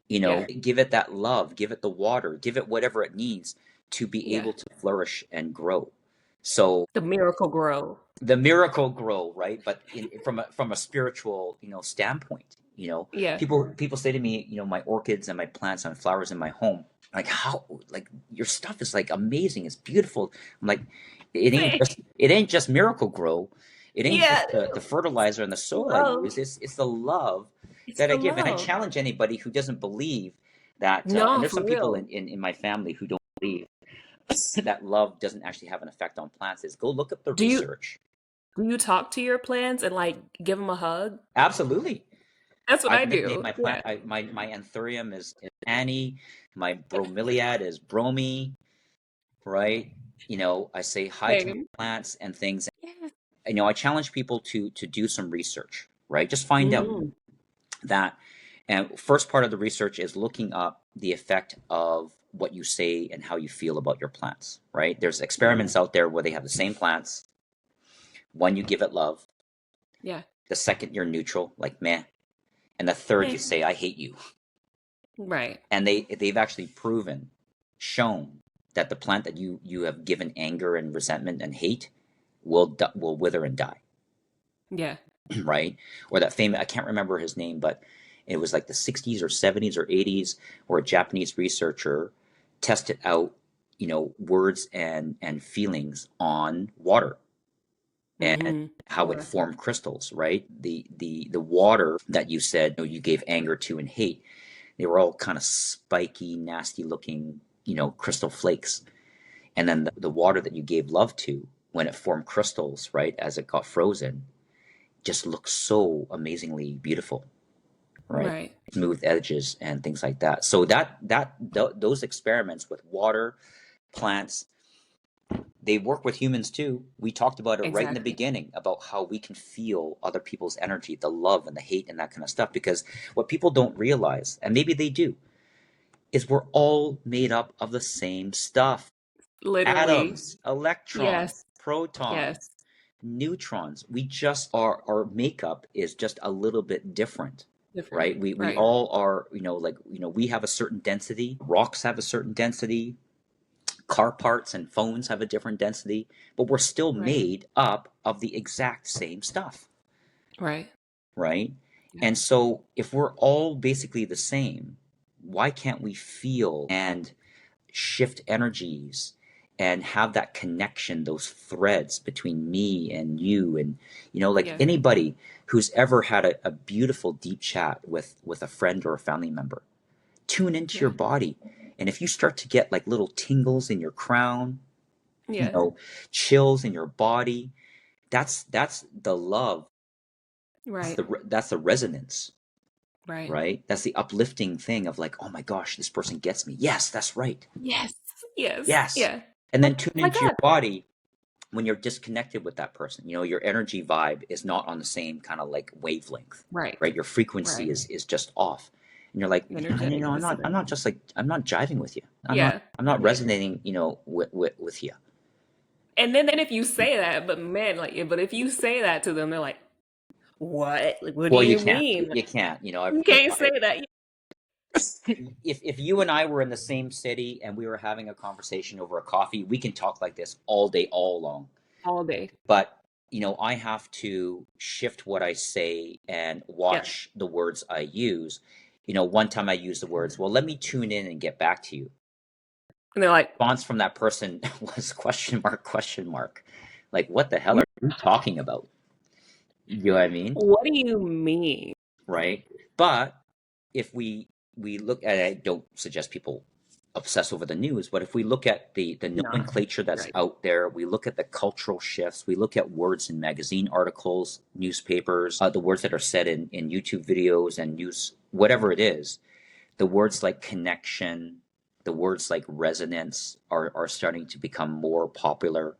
you know, Yeah. give it that love, give it the water, give it whatever it needs to be Yeah. able to flourish and grow. So The miracle grow. the miracle grow, right? But from a spiritual, standpoint, Yeah. people say to me, my orchids and my plants and flowers in my home, like, how, like, your stuff is like amazing, it's beautiful. I'm like, it ain't just miracle grow, it ain't Yeah. just the fertilizer and the soil I Love. use, it's the love It's that I the give. And I love. challenge anybody who doesn't believe that, and No, there's for some people real. in my family who don't believe that love doesn't actually have an effect on plants, is go look up the Do you research. do you talk to your plants and like give them a hug? Absolutely. That's what I've I nicknamed do. my plant. Yeah. My anthurium is Annie. My bromeliad is Bromy. Right. I say hi to my Same. plants and things. Yeah. I challenge people to do some research. Right. Just find out Mm, that. And first part of the research is looking up the effect of what you say and how you feel about your plants. Right. There's experiments out there where they have the same plants. One, you give it love. yeah. The second, you're neutral, like meh. And the third, you Eh. say, I hate you. Right. And they've actually shown that the plant that you have given anger and resentment and hate will wither and die. Yeah. Right? Or that famous, I can't remember his name, but it was like the 60s or 70s or 80s, where a Japanese researcher tested out, words and feelings on water and Mm-hmm. how it Sure. formed crystals. Right? The water that you said, you gave anger to and hate, they were all kind of spiky, nasty looking, crystal flakes. And then the water that you gave love to, when it formed crystals, right, as it got frozen, just looked so amazingly beautiful, right? Right. Smooth edges and things like that. So those experiments with water, plants, they work with humans too. We talked about it right in the Exactly. beginning about how we can feel other people's energy, the love and the hate and that kind of stuff. Because what people don't realize, and maybe they do, is we're all made up of the same stuff. Literally. Atoms, electrons, Yes. protons, Yes. neutrons. We just our makeup is just a little bit different. Different. Right? We Right. all are, we have a certain density, rocks have a certain density, car parts and phones have a different density, but we're still Right. made up of the exact same stuff. Right. Right? Yeah. And so if we're all basically the same, why can't we feel and shift energies and have that connection, those threads between me and you? And like Yeah. anybody who's ever had a beautiful deep chat with a friend or a family member, tune into your Yeah. body. And if you start to get like little tingles in your crown, you Yeah. know chills in your body, that's the love. that's Right. the that's the resonance. Right. Right? That's the uplifting thing of like, oh my gosh, this person gets me. Yes, that's right. Yes. Yes. Yes. Yeah. And then Oh tune my into your God. body when you're disconnected with that person. Your energy vibe is not on the same kind of like wavelength. Right. Right? Your frequency Right. is just off. And you're like, man, Energetic I'm not dissonance. just like, I'm not jiving with you. Yeah. I'm not Yeah. resonating, with you. And then if you say that, but man, like, but if you say that to them, they're like, "What? Like, what do Well, you you can't. mean? You can't. You can't say that If you and I were in the same city and we were having a conversation over a coffee, we can talk like this all day, all along. all day." But I have to shift what I say and Yeah. watch the words I use. One time I used the words, well, let me tune in and get back to you. And they're like, Response from that person was question mark, question mark. Like, what the hell are you talking about? You know what I mean? "What do you mean?" Right? But if we look at, I don't suggest people obsess over the news, but if we look at the No. nomenclature that's Right. out there, we look at the cultural shifts, we look at words in magazine articles, newspapers, the words that are said in YouTube videos and news, whatever it is, the words like connection, The words like resonance are starting to become more popular,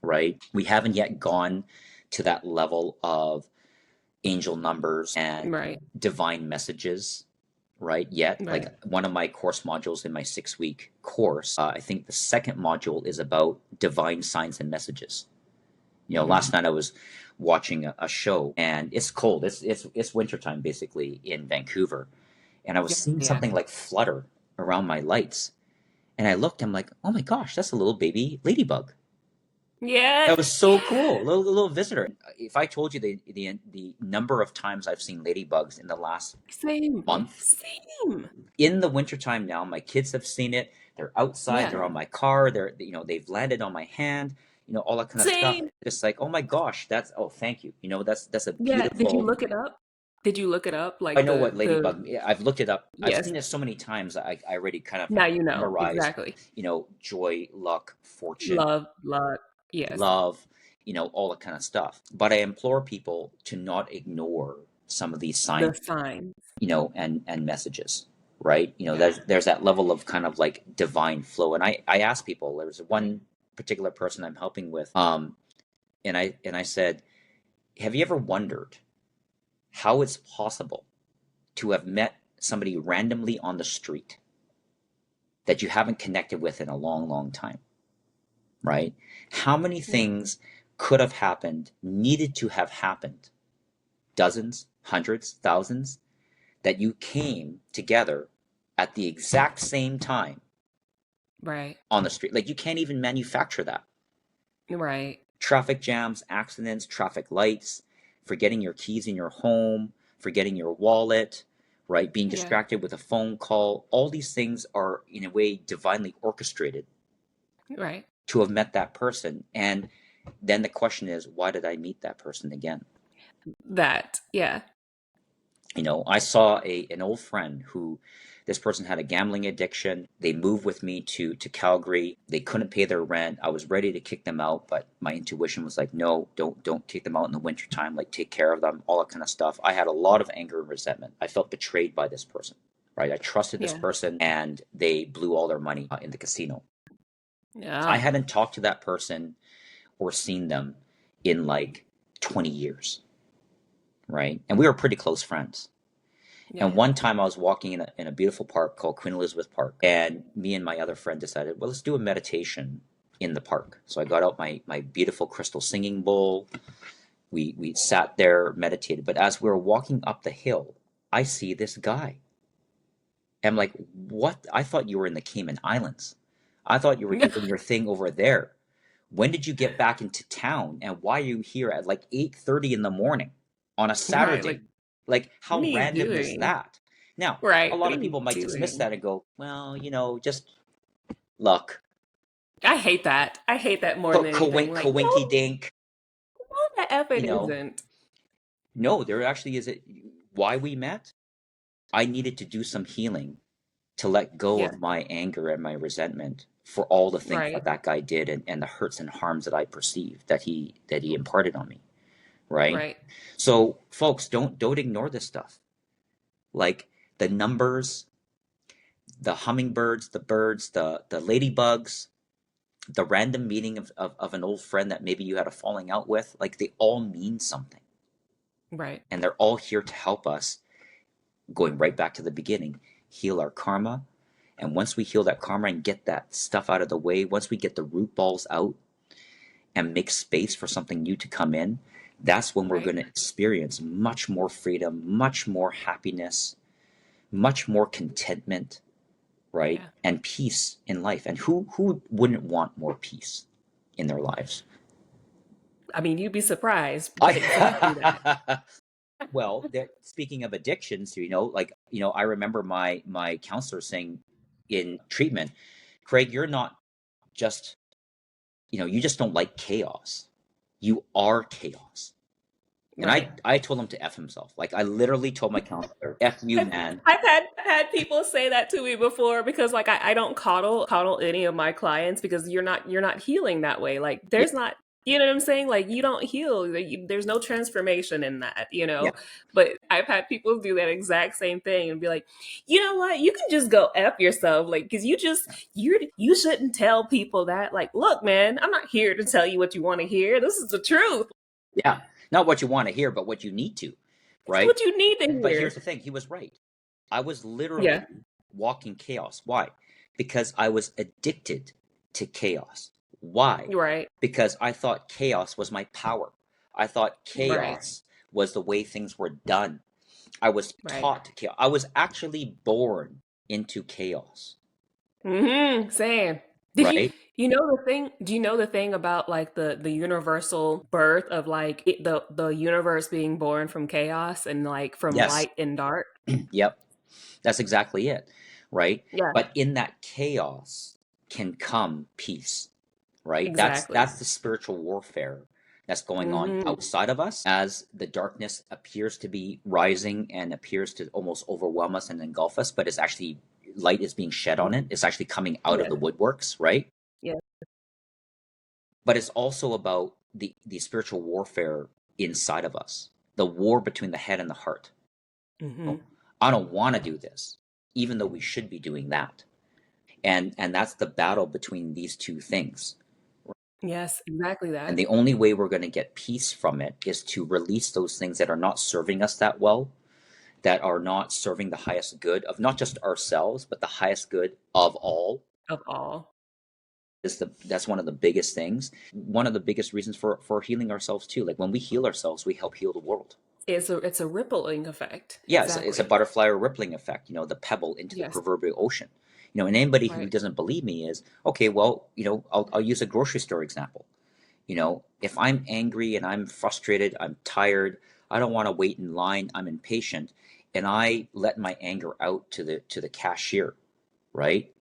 right? We haven't yet gone to that level of angel numbers and Right. divine messages, right? Yet, like Right. one of my course modules in my 6 week course, I think the second module is about divine signs and messages. Hmm. Last night I was watching a show, and it's cold. It's wintertime basically in Vancouver, and I was Yeah. seeing Yeah. something like flutter around my lights, and I looked. I'm like, oh my gosh, that's a little baby ladybug. Yeah. That was so cool, little visitor. If I told you the number of times I've seen ladybugs in the last Same. month, Same. in the wintertime now, my kids have seen it. They're outside. They're Yeah. on my car. They've landed on my hand. All that kind of stuff. Same. Just like, oh my gosh, that's oh, thank you. That's a Yeah. Did you beautiful. look it up? Did you look it up? I Like know what the ladybug. Yeah, I've looked it up. I've yes. seen it so many times. I already kind of Now you know memorized. exactly. Joy, luck, fortune, Love, luck. Yes. love. All that kind of stuff. But I implore people to not ignore some of these The signs, signs. and messages, right? Yeah. There's that level of kind of like divine flow. And I ask people, there's one particular person I'm helping with, and I said, have you ever wondered how it's possible to have met somebody randomly on the street that you haven't connected with in a long, long time, right? How many Yeah. things could have happened, needed to have happened, dozens, hundreds, thousands, that you came together at the exact same time Right. on the street. Like you can't even manufacture that. Right. Traffic jams, accidents, traffic lights, forgetting your keys in your home, forgetting your wallet, right? Being Yeah. distracted with a phone call. All these things are, in a way, divinely orchestrated Right. to have met that person. And then the question is, why did I meet that person again? That. Yeah. I saw an old friend who this person had a gambling addiction. They moved with me to Calgary. They couldn't pay their rent. I was ready to kick them out, but my intuition was like, no, don't kick them out in the wintertime. Like take care of them, all that kind of stuff. I had a lot of anger and resentment. I felt betrayed by this person. Right? I trusted this Yeah. person and they blew all their money in the casino. I Yeah. hadn't talked to that person or seen them in like 20 years, right? And we were pretty close friends. And Yeah. one time I was walking in a beautiful park called Queen Elizabeth Park, and me and my other friend decided, well, let's do a meditation in the park. So I got out my beautiful crystal singing bowl. We sat there, meditated. But as we were walking up the hill, I see this guy. I'm like, what? I thought you were in the Cayman Islands. I thought you were doing your thing over there. When did you get back into town? And why are you here at like 8:30 in the morning on a Right. Saturday? Like, Like, what how are you random is doing? that? Now, a Right. lot What are of you people might dismiss doing? that and go, well, just luck. I hate that. I hate that more than anything. Like, Coinky dink. no, that F You it know, isn't. no, there actually is why we met. I needed to do some healing to let go Yeah. of my anger and my resentment for all the things Right. that guy did, and the hurts and harms that I perceived that he imparted on me. Right. Right. So, folks, don't ignore this stuff. Like the numbers, the hummingbirds, the birds, the ladybugs, the random meeting of an old friend that maybe you had a falling out with, like they all mean something. Right. And they're all here to help us, going right back to the beginning, heal our karma. And once we heal that karma and get that stuff out of the way, once we get the root balls out and make space for something new to come in, that's when we're Right. going to experience much more freedom, much more happiness, much more contentment, right? Yeah. And peace in life. And who wouldn't want more peace in their lives? I mean, you'd be surprised, but exactly that. I well, speaking of addictions, like I remember my counselor saying in treatment, Craig, you're not just you just don't like chaos. You are chaos. And I Right. I told him to F himself. Like I literally told my counselor, F you, I've, man. I've had people say that to me before because like I don't coddle any of my clients because you're not healing that way. Like Yeah. there's not You know what I'm saying? Like, you don't heal. Like, there's no transformation in that, you Yeah. know? But I've had people do that exact same thing and be like, you know what? You can just go F yourself. Like, because you shouldn't tell people that. Like, look, man, I'm not here to tell you what you want to hear. This is the truth. Yeah. Not what you want to hear, but what you need to, It's right? what you need to But here's hear. the thing, he was right. I was Yeah, literally walking chaos. Why? Because I was addicted to chaos. Why? right, Because I thought chaos was my power. I thought right, chaos was the way things were done. I was right. taught chaos. I was actually born into chaos, Same. Did right? you know the thing? Do you know the thing about like the universal birth of like the universe being born from chaos and like from Yes. light and dark? Yep. That's exactly it, right? Yeah, But in that chaos can come peace, right? exactly. That's the spiritual warfare that's going on Hmm. outside of us as the darkness appears to be rising and appears to almost overwhelm us and engulf us, but it's actually light is being shed on it. It's actually coming out of Yeah, the woodworks, right? yeah. But it's also about the spiritual warfare inside of us, the war between the head and the heart. Hmm. Oh, I don't want to do this, even though we should be doing that. And that's the battle between these two things. Yes, exactly And that. the only way we're going to get peace from it is to release those things that are not serving us that well, that are not serving the highest good of not just ourselves, but the highest good of all. Of all, That's one of the biggest things. One of the biggest reasons for healing ourselves too. Like when we heal ourselves, we help heal the world. it's a rippling effect. Yeah, it's a Exactly. butterfly or rippling effect, the pebble into the Yes. proverbial ocean. And anybody who Right. doesn't believe me is, okay, well, I'll use a grocery store example. If I'm angry and I'm frustrated, I'm tired, I don't want to wait in line, I'm impatient, and I let my anger out to the cashier, right?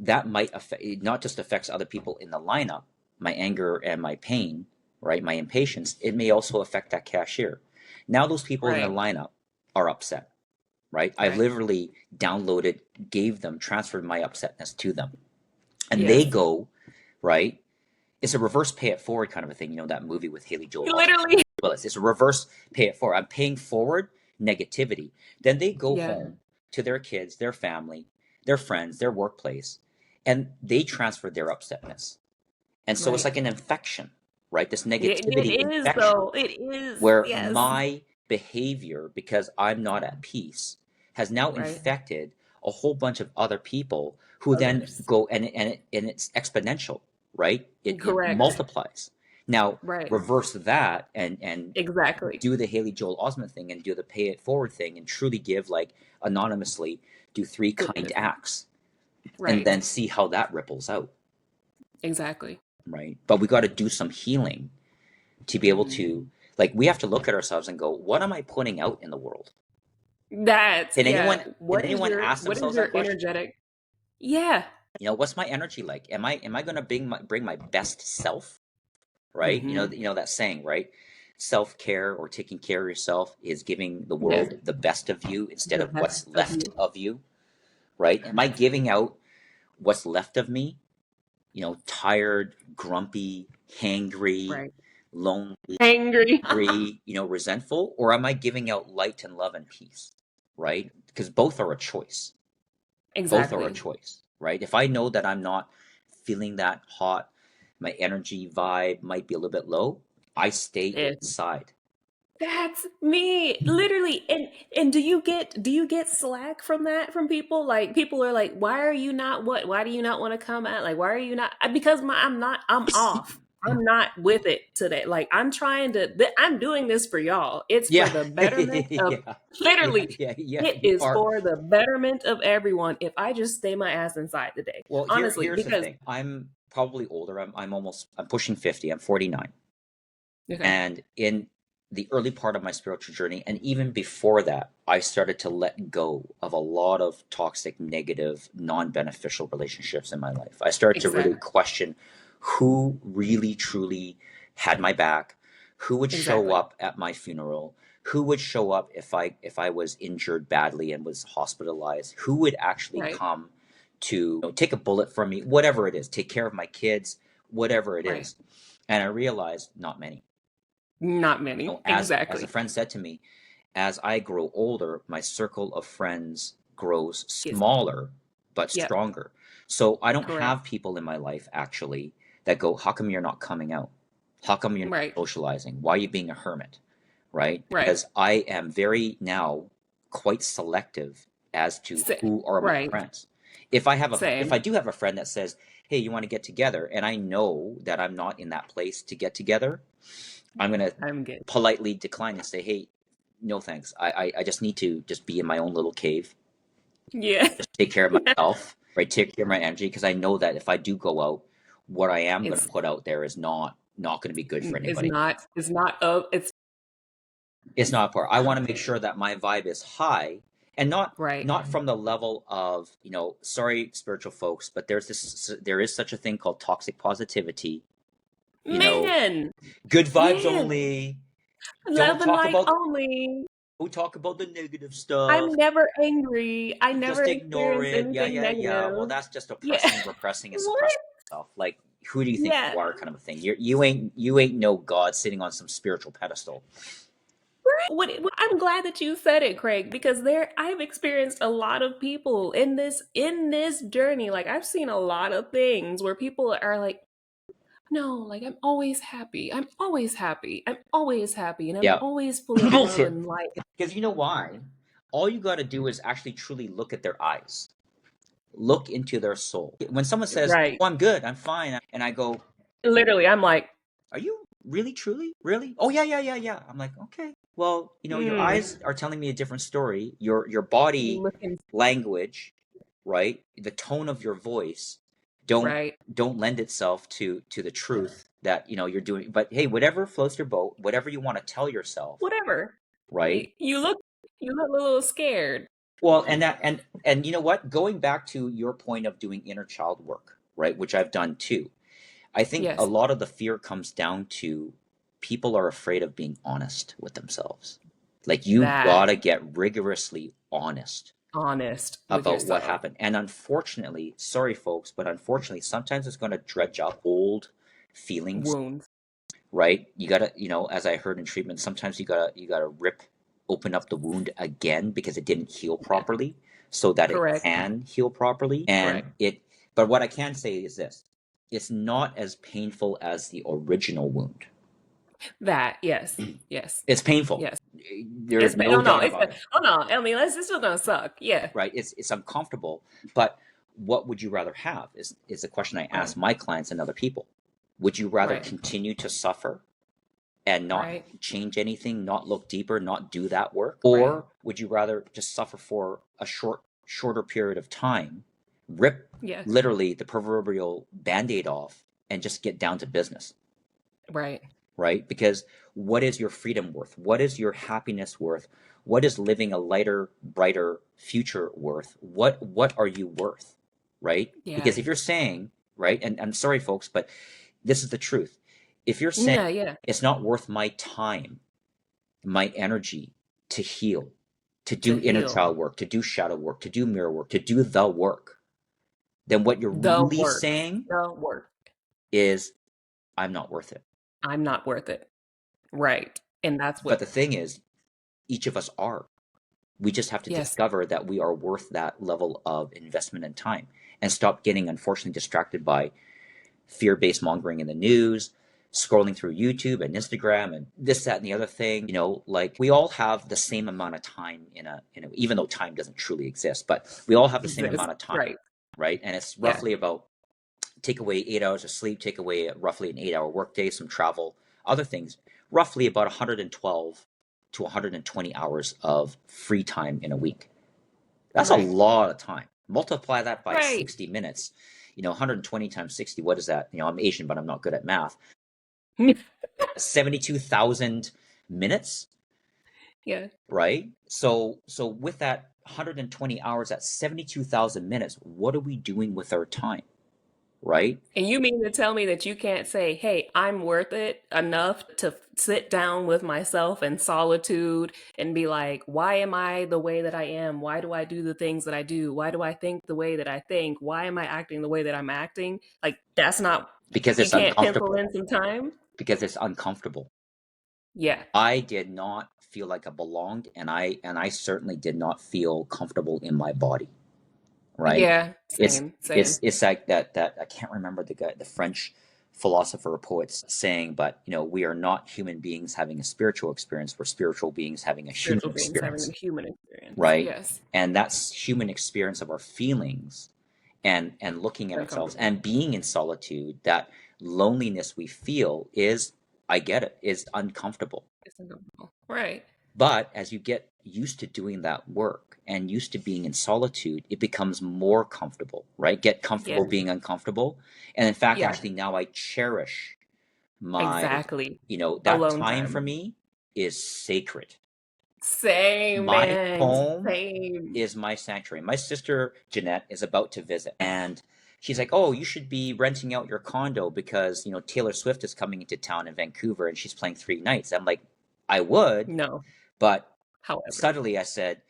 That might affect, it not just affects other people in the lineup, my anger and my pain, right? My impatience, it may also affect that cashier. Now those people in the Right. lineup are upset, right? I Right. literally downloaded, gave them, transferred my upsetness to them. And they Yes. go, right? It's a reverse pay it forward kind of a thing. That movie with Haley Joel Osment. Literally. Well, it's a reverse pay it forward. I'm paying forward negativity. Then they go Yeah. home to their kids, their family, their friends, their workplace, and they transfer their upsetness. And so it's Right. like an infection, right? This It negativity is infection though. It is. where Yes. my behavior, because I'm not at peace, has now Right. infected a whole bunch of other people who then Others. go and it's exponential, right? It Correct. multiplies. Now Right. reverse that and Exactly. do the Haley Joel Osment thing and do the pay it forward thing and truly give like anonymously do three kind Goodness. acts and Right. then see how that ripples out, Exactly. right? But we got to do some healing to be able Mhm. to, like, we have to look at ourselves and go, what am I putting out in the world? That's Can yeah. anyone can anyone ask What is themselves that your question? energetic? Yeah. What's my energy like? Am I going to bring my best self, right? Hmm. That saying, right? Self-care or taking care of yourself is giving the Yeah. world the best of you instead The of best what's of left you. of you, right? Am I giving out what's left of me? Tired, grumpy, hangry, Right. lonely, Angry. resentful, or am I giving out light and love and peace, right? Because both are a choice. Both are a Exactly. choice, right? If I know that I'm not feeling that hot, my energy vibe might be a little bit low, I stay inside. That's me, literally. And do you get slack from that from people? Like people are like, "Why are you not what? Why do you not want to come out? Like, why are you not?" Because I'm off. I'm not with it today. Like I'm trying to. I'm doing this for y'all. It's for Yeah, the betterment of yeah, yeah, literally. yeah, yeah. It You is are. for the betterment of everyone. If I just stay my ass inside today, Well, honestly, here's the because thing. I'm probably older. I'm pushing 50. I'm 49. okay, And in the early part of my spiritual journey, and even before that, I started to let go of a lot of toxic, negative, non beneficial relationships in my life. I started to really exactly, question who really, truly had my back, who would show exactly, up at my funeral, who would show up if I was injured badly and was hospitalized, who would actually right, come to take a bullet from me, whatever it is, take care of my kids, whatever it right, is. And I realized not many. Not many. As a Exactly. friend said to me, as I grow older, my circle of friends grows It's smaller but yep, stronger. So I don't correct. have people in my life actually that go, how come you're not coming out? How come you're Right. not socializing? Why are you being a hermit? Right? Right. Because I am very now quite selective as to Sa- who are my right. friends. If Same. I do have a friend that says, "Hey, you want to get together?" and I know that I'm not in that place to get together, I'm gonna I'm good. politely decline and say, "Hey, no thanks. I just need to just be in my own little cave, Yeah. just take care of myself, right? Take care of my energy because I know that if I do go out, what I am going to It's put out there is not going to be good for anybody. it's not oh it's It's not for. I want to make sure that my vibe is high and right. not from the level of, sorry, spiritual folks, but there is such a thing called toxic positivity, you know, Man. good vibes Yeah. only. Don't Love and talk light about only. don't talk about the negative I'm stuff. never angry. I never Just ignore experience it. Yeah, anything yeah, yeah. Well, negative. that's just Yeah. oppressing, repressing, and What? suppressing yourself. Like, who do you think Yeah. you are, kind of a thing. You ain't no god sitting on some spiritual pedestal. I'm glad that you said it, Craig, because I've experienced a lot of people in this journey. Like I've seen a lot of things where people are like, no, like I'm always happy. I'm always happy. I'm always happy, and I'm Yeah. always full of love Bullshit. and light. Because you know why? All you got to do is actually truly look at their eyes, look into their soul. When someone says, Right. "Oh, I'm good, I'm fine," and I go, Literally, I'm like, "Are you really, truly, really?" "Oh, yeah, yeah, yeah, yeah." I'm like, "Okay, well, your mm, eyes are telling me a different story. Your body looking language, right? The tone of your voice don't right. don't lend itself to the truth that you're doing. But hey, whatever floats your boat, whatever you want to tell yourself, Whatever. right? You look a little scared. Well, and you know what? Going back to your point of doing inner child work, right, which I've done too. I think a Yes. lot of the fear comes down to people are afraid of being honest with themselves. Like you That gotta get rigorously honest honest with about what yourself. happened. And unfortunately, sorry folks, but unfortunately, sometimes it's going to dredge up old feelings, Wounds. right? You gotta, as I heard in treatment, sometimes you gotta rip open up the wound again because it didn't heal Yeah. properly, so that it Correct. can heal properly. And Correct. but what I can say is this: it's not as painful as the original wound. That, yes. Yes. It's painful. Yes. There's Oh no no, doubt about it, oh no. I mean, it's still gonna suck. Yeah. right? It's uncomfortable, but what would you rather have is a question I Right. ask my clients and other people. Would you rather Right. continue to suffer and not Right. change anything, not look deeper, not do that work? Right. Or would you rather just suffer for a shorter period of time, rip Yes. literally the proverbial band-aid off and just get down to business, Right. right? Because what is your freedom worth? What is your happiness worth? What is living a lighter, brighter future worth? What are you worth, right? Yeah. Because if you're saying, right, and I'm sorry folks, but this is the truth. If you're saying Yeah. Yeah. it's not worth my time, my energy to heal, to To do inner heal child work, to do shadow work, to do mirror work, to do the work, then what you're the really work. saying The work. is I'm not worth it. I'm not worth it. Right. And that's But what. the thing is, each of us are. We just have to Yes. discover that we are worth that level of investment and time and stop getting, unfortunately, distracted by fear based mongering in the news, scrolling through YouTube and Instagram and this, that, and the other thing. Like we all have the same amount of time even though time doesn't truly exist, but we all have the same Exist. amount of time, Right. right? And it's Yeah. roughly about take away 8 hours of sleep, take away roughly an 8 hour workday, some travel, other things, roughly about 112 to 120 hours of free time in a week. That's a Right. lot of time. Multiply that by Right. 60 minutes. 120 times 60, what is that? I'm Asian, but I'm not good at math. 72,000 minutes, Yeah. right? So with that 120 hours at 72,000 minutes, what are we doing with our time, right? And you mean to tell me that you can't say, hey, I'm worth it enough to sit down with myself in solitude and be like, why am I the way that I am? Why do I do the things that I do? Why do I think the way that I think? Why am I acting the way that I'm acting? Like, that's not because You it's can't pencil uncomfortable. in some time? Because it's uncomfortable. Yeah. I did not feel like I belonged, and I certainly did not feel comfortable in my body, right? Yeah, It's same, it's same. it's like that I can't remember the French philosopher or poet's saying, but we are not human beings having a spiritual experience, we're spiritual beings having a human Spiritual beings having a experience, human experience. right? Yes. And that's human experience of our feelings and looking at ourselves Uncomfortable. and being in solitude. That loneliness we feel is, I get it, is uncomfortable. It's uncomfortable. Right. But as you get used to doing that work and used to being in solitude, it becomes more comfortable, right? Get comfortable Yes. being uncomfortable. And in fact, Yeah, actually, now I cherish my, exactly. that Alone time for time. me is sacred. Same, My man. home Same. is my sanctuary. My sister Jeanette is about to visit, and she's like, "Oh, you should be renting out your condo because Taylor Swift is coming into town in Vancouver and she's playing 3 nights." I'm like, "I would," No. but However. subtly I said,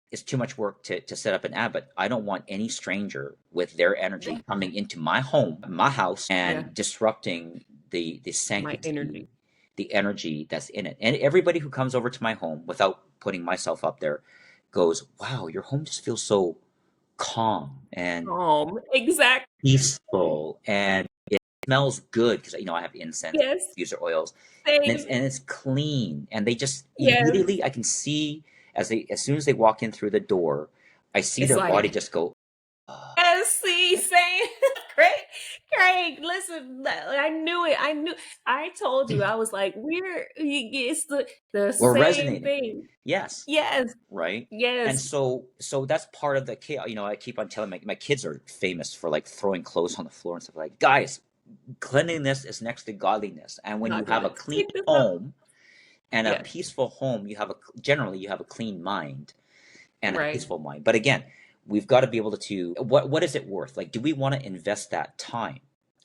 "It's too much work to set up an ad, but I don't want any stranger with their Yeah. energy coming into my home, my house, Yeah. and disrupting the My sanctity, energy. the energy that's in it." And everybody who comes over to my home, without putting myself up there, goes, "Wow, your home just feels so calm and Exactly. peaceful, and it smells good," because I have incense, Yes. diffuser oils, and it's Same. and it's clean, and they just Yes. immediately I can see, as soon as they walk in through the door, I see It's their body like, just go, "Ah." yes, see, same. Craig, Craig, listen, I knew it. I told you, I was like, it's the We're same resonating. thing. Yes, Yes. right? And Yes. so that's part of the chaos. I keep on telling my kids are famous for like throwing clothes on the floor and stuff, like, guys, cleanliness is next to godliness. And when you have a Godliness. clean Pick this up. home and a Yeah. peaceful home, generally you have a clean mind and a Right. peaceful mind. But again, we've got to be able to, what is it worth? Like, do we want to invest that time?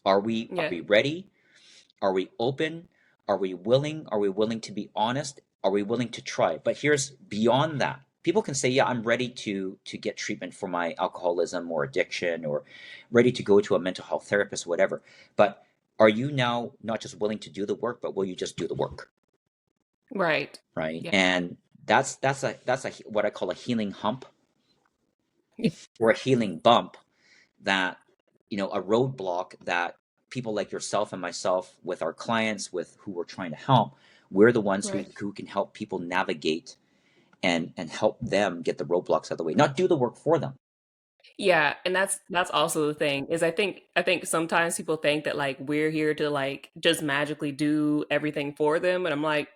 Are Yeah. we ready? Are we open? Are we willing? Are we willing to be honest? Are we willing to try? But here's beyond that. People can say, "Yeah, I'm ready to get treatment for my alcoholism or addiction, or ready to go to a mental health therapist, whatever." But are you now not just willing to do the work, but will you just do the work, Right. right? Yeah. And that's a what I call a healing hump Yeah. or a healing bump, that a roadblock that people like yourself and myself, with our clients, with who we're trying to help, we're the ones who, Right. who can help people navigate and help them get the roadblocks out of the way, not do the work for them. Yeah, and that's also the thing is I think sometimes people think that like we're here to like just magically do everything for them, and I'm like,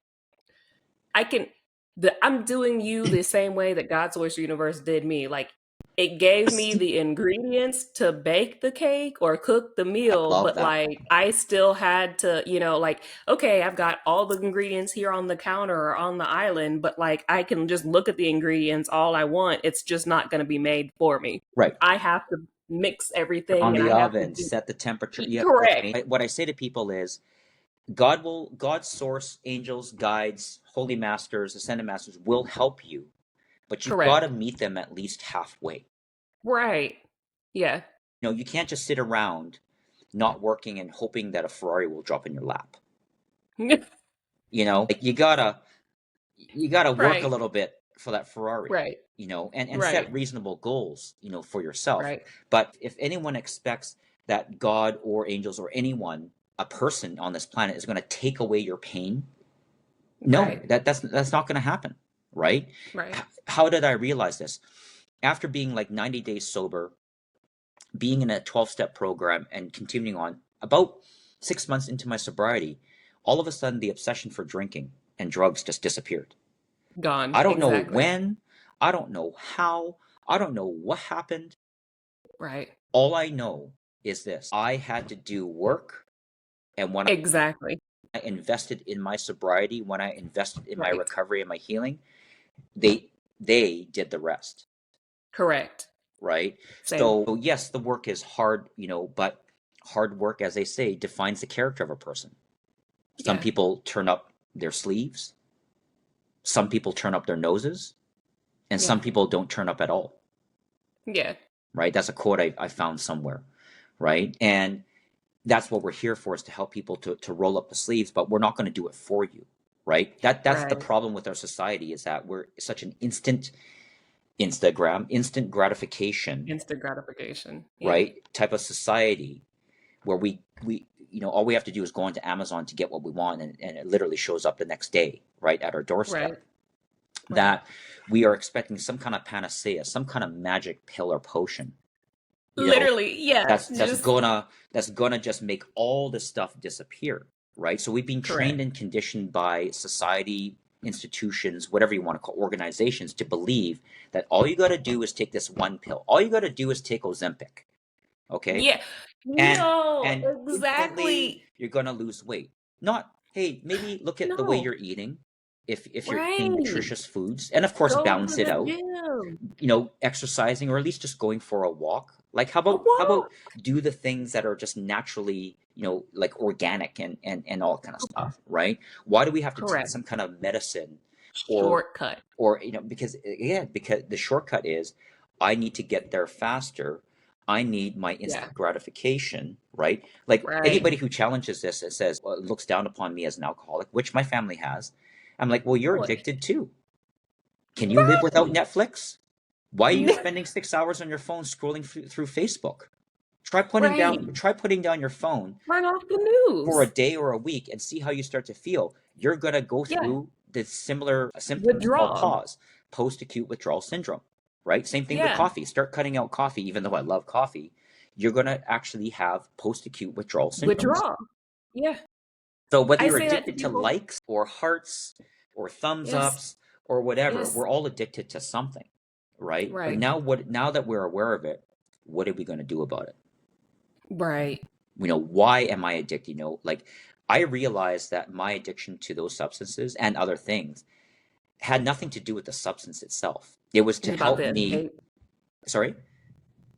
I can I'm doing you the same way that God's Oyster Universe did me. Like it gave me the ingredients to bake the cake or cook the I meal, love but that. like I still had to, like, okay, I've got all the ingredients here on the counter or on the island, but like I can just look at the ingredients all I want. It's just not going to be made for me. Right. I have to mix On everything and the I have to oven, do set the temperature. Yeah, correct. what I say to people is, God's source, angels, guides, holy masters, ascended masters will help you, but you've got to Correct. meet them at least halfway. Right. Yeah. You can't just sit around not working and hoping that a Ferrari will drop in your lap. Like, you gotta work a Right. little bit for that Ferrari, Right. and set Right. reasonable goals, for yourself. Right. But if anyone expects that God or angels or anyone, a person on this planet, is going to take away your pain, no, Right. that's not going to happen, right? Right. How did I realize this? After being like 90 days sober, being in a 12-step program and continuing on, about 6 months into my sobriety, all of a sudden the obsession for drinking and drugs just disappeared. Gone. I don't know Exactly. when, I don't know how, I don't know what happened. Right. All I know is this: I had to do work, and when Exactly. I invested in my sobriety, when I invested in my Right. recovery and my healing, they did the rest, Correct. right? Same. So yes, the work is hard, but hard work, as they say, defines the character of a person. Some Yeah. people turn up their sleeves, some people turn up their noses, and Yeah. some people don't turn up at all, Yeah. right? That's a quote I found somewhere, right? And that's what we're here for, is to help people to roll up the sleeves, but we're not going to do it for you, right? That's the Right. problem with our society, is that we're such an instant gratification, Instant gratification. Yeah. right, type of society, where we all we have to do is go onto Amazon to get what we want, and it literally shows up the next day, right at our doorstep. Right. Right. That we are expecting some kind of panacea, some kind of magic pill or potion, you know, Literally, yeah. that's Just gonna just make all this stuff disappear, right? So we've been trained correct. and conditioned by society, institutions, whatever you want to call organizations, to believe that all you got to do is take this one pill. All you got to do is take Ozempic, okay? Yeah. and No, and instantly exactly. you're gonna lose weight. Not, hey, maybe look at the way No. you're eating, if you're eating Right. nutritious foods, and of course Go to balance it the out, gym. exercising, or at least just going for a walk. Like, A how about walk. do the things that are just naturally, like organic and all kind of stuff, right? Why do we have to take Correct. some kind of medicine, or Shortcut. because, again, because the shortcut is, I need to get there faster, I need my Yeah. instant gratification, right? Like, Right. anybody who challenges this and says, well, looks down upon me as an alcoholic, which my family has, I'm like, well, you're What? addicted too. Can you live without Right. Netflix? Why are you No. spending 6 hours on your phone scrolling through Facebook? Try putting Right. down try putting down your phone Turn off the for a news. day or a week and see how you start to feel. You're gonna go Yeah. through the similar symptoms called Withdraw. PAWS, post-acute withdrawal syndrome, right? Same thing with Yeah. coffee. Start cutting out coffee, even though I love coffee. You're gonna actually have post-acute withdrawal syndromes. Withdraw. Yeah. So whether I you're say that to addicted to people. likes or hearts or thumbs Yes. ups or whatever, Yes. we're all addicted to something, right? But Right. now that we're aware of it, what are we going to do about it? Right. Why am I addicted? Like, I realized that my addiction to those substances and other things had nothing to do with the substance itself. It was It to was about help the me. escape. Sorry?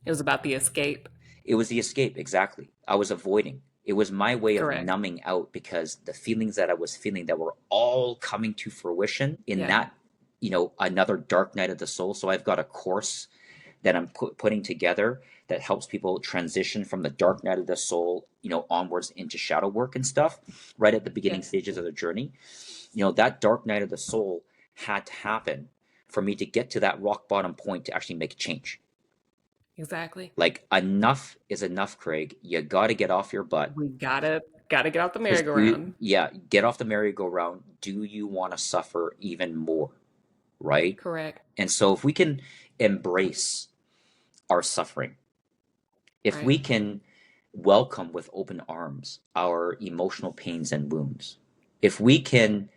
It was about the escape. It was the escape, exactly. I was avoiding. It was my way of Correct. numbing out, because the feelings that I was feeling that were all coming to fruition in Yeah. that, another dark night of the soul. So I've got a course that I'm putting together that helps people transition from the dark night of the soul, onwards into shadow work and stuff, right at the beginning Yes. stages of the journey. That dark night of the soul had to happen for me to get to that rock bottom point to actually make a change. Exactly. Like, enough is enough, Craig. You got to get off your butt. We gotta get out the Because merry-go-round. get off the merry-go-round. Do you want to suffer even more, right? Correct. And so if we can embrace our suffering, if Right. we can welcome with open arms our emotional pains and wounds, if we can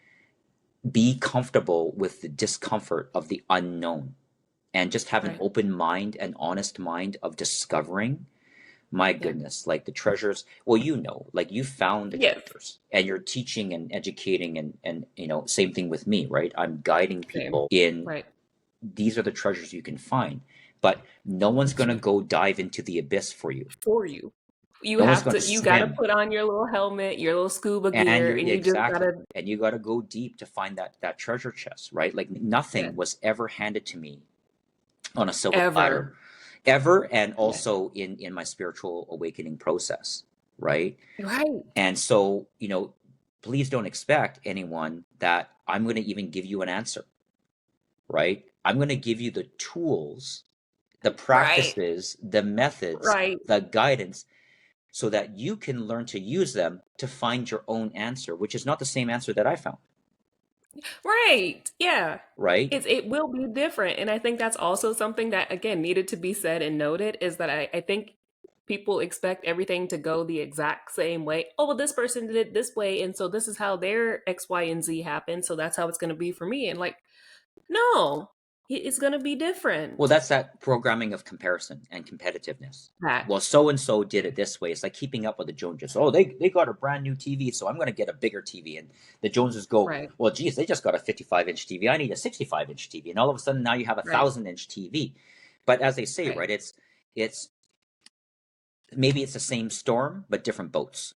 be comfortable with the discomfort of the unknown, and just have an Right. open mind, an honest mind of discovering, my Yeah. goodness, like the treasures. Well, like, you found the Yes. treasures, and you're teaching and educating, and same thing with me, right? I'm guiding Same. people in, Right. these are the treasures you can find, but no one's But going to you go dive into the abyss for you. for you. You No one's have going to to you gotta swim, put on your little helmet, your little scuba and gear, you're and you just exactly, gotta and you got to go deep to find that treasure chest, right? Like, yeah. nothing was ever handed to me on a silver platter, Ever. ever, and Yeah. also in my spiritual awakening process, right? Right. And so, please don't expect anyone that I'm going to even give you an answer, right? I'm going to give you the tools, the Right. practices, the methods, Right. the guidance, so that you can learn to use them to find your own answer, which is not the same answer that I found, Right. Yeah. right? It will be different. And I think that's also something that again needed to be said and noted is that I think people expect everything to go the exact same way. Oh, well, this person did it this way, and so this is how their X, Y, and Z happened. So that's how it's gonna be for me. And like, no, it's gonna be Well, different. that's that programming of comparison and competitiveness. That Well, so and so did it this way. It's like keeping up with the Joneses. Oh, they got a brand new TV, so I'm going to get a bigger TV. And the Joneses go, right, well, geez, they just got a 55-inch TV. I need a 65-inch TV. And all of a sudden, now you have a right, 1,000-inch TV. But as they say, right. right, it's maybe it's the same storm but different boats,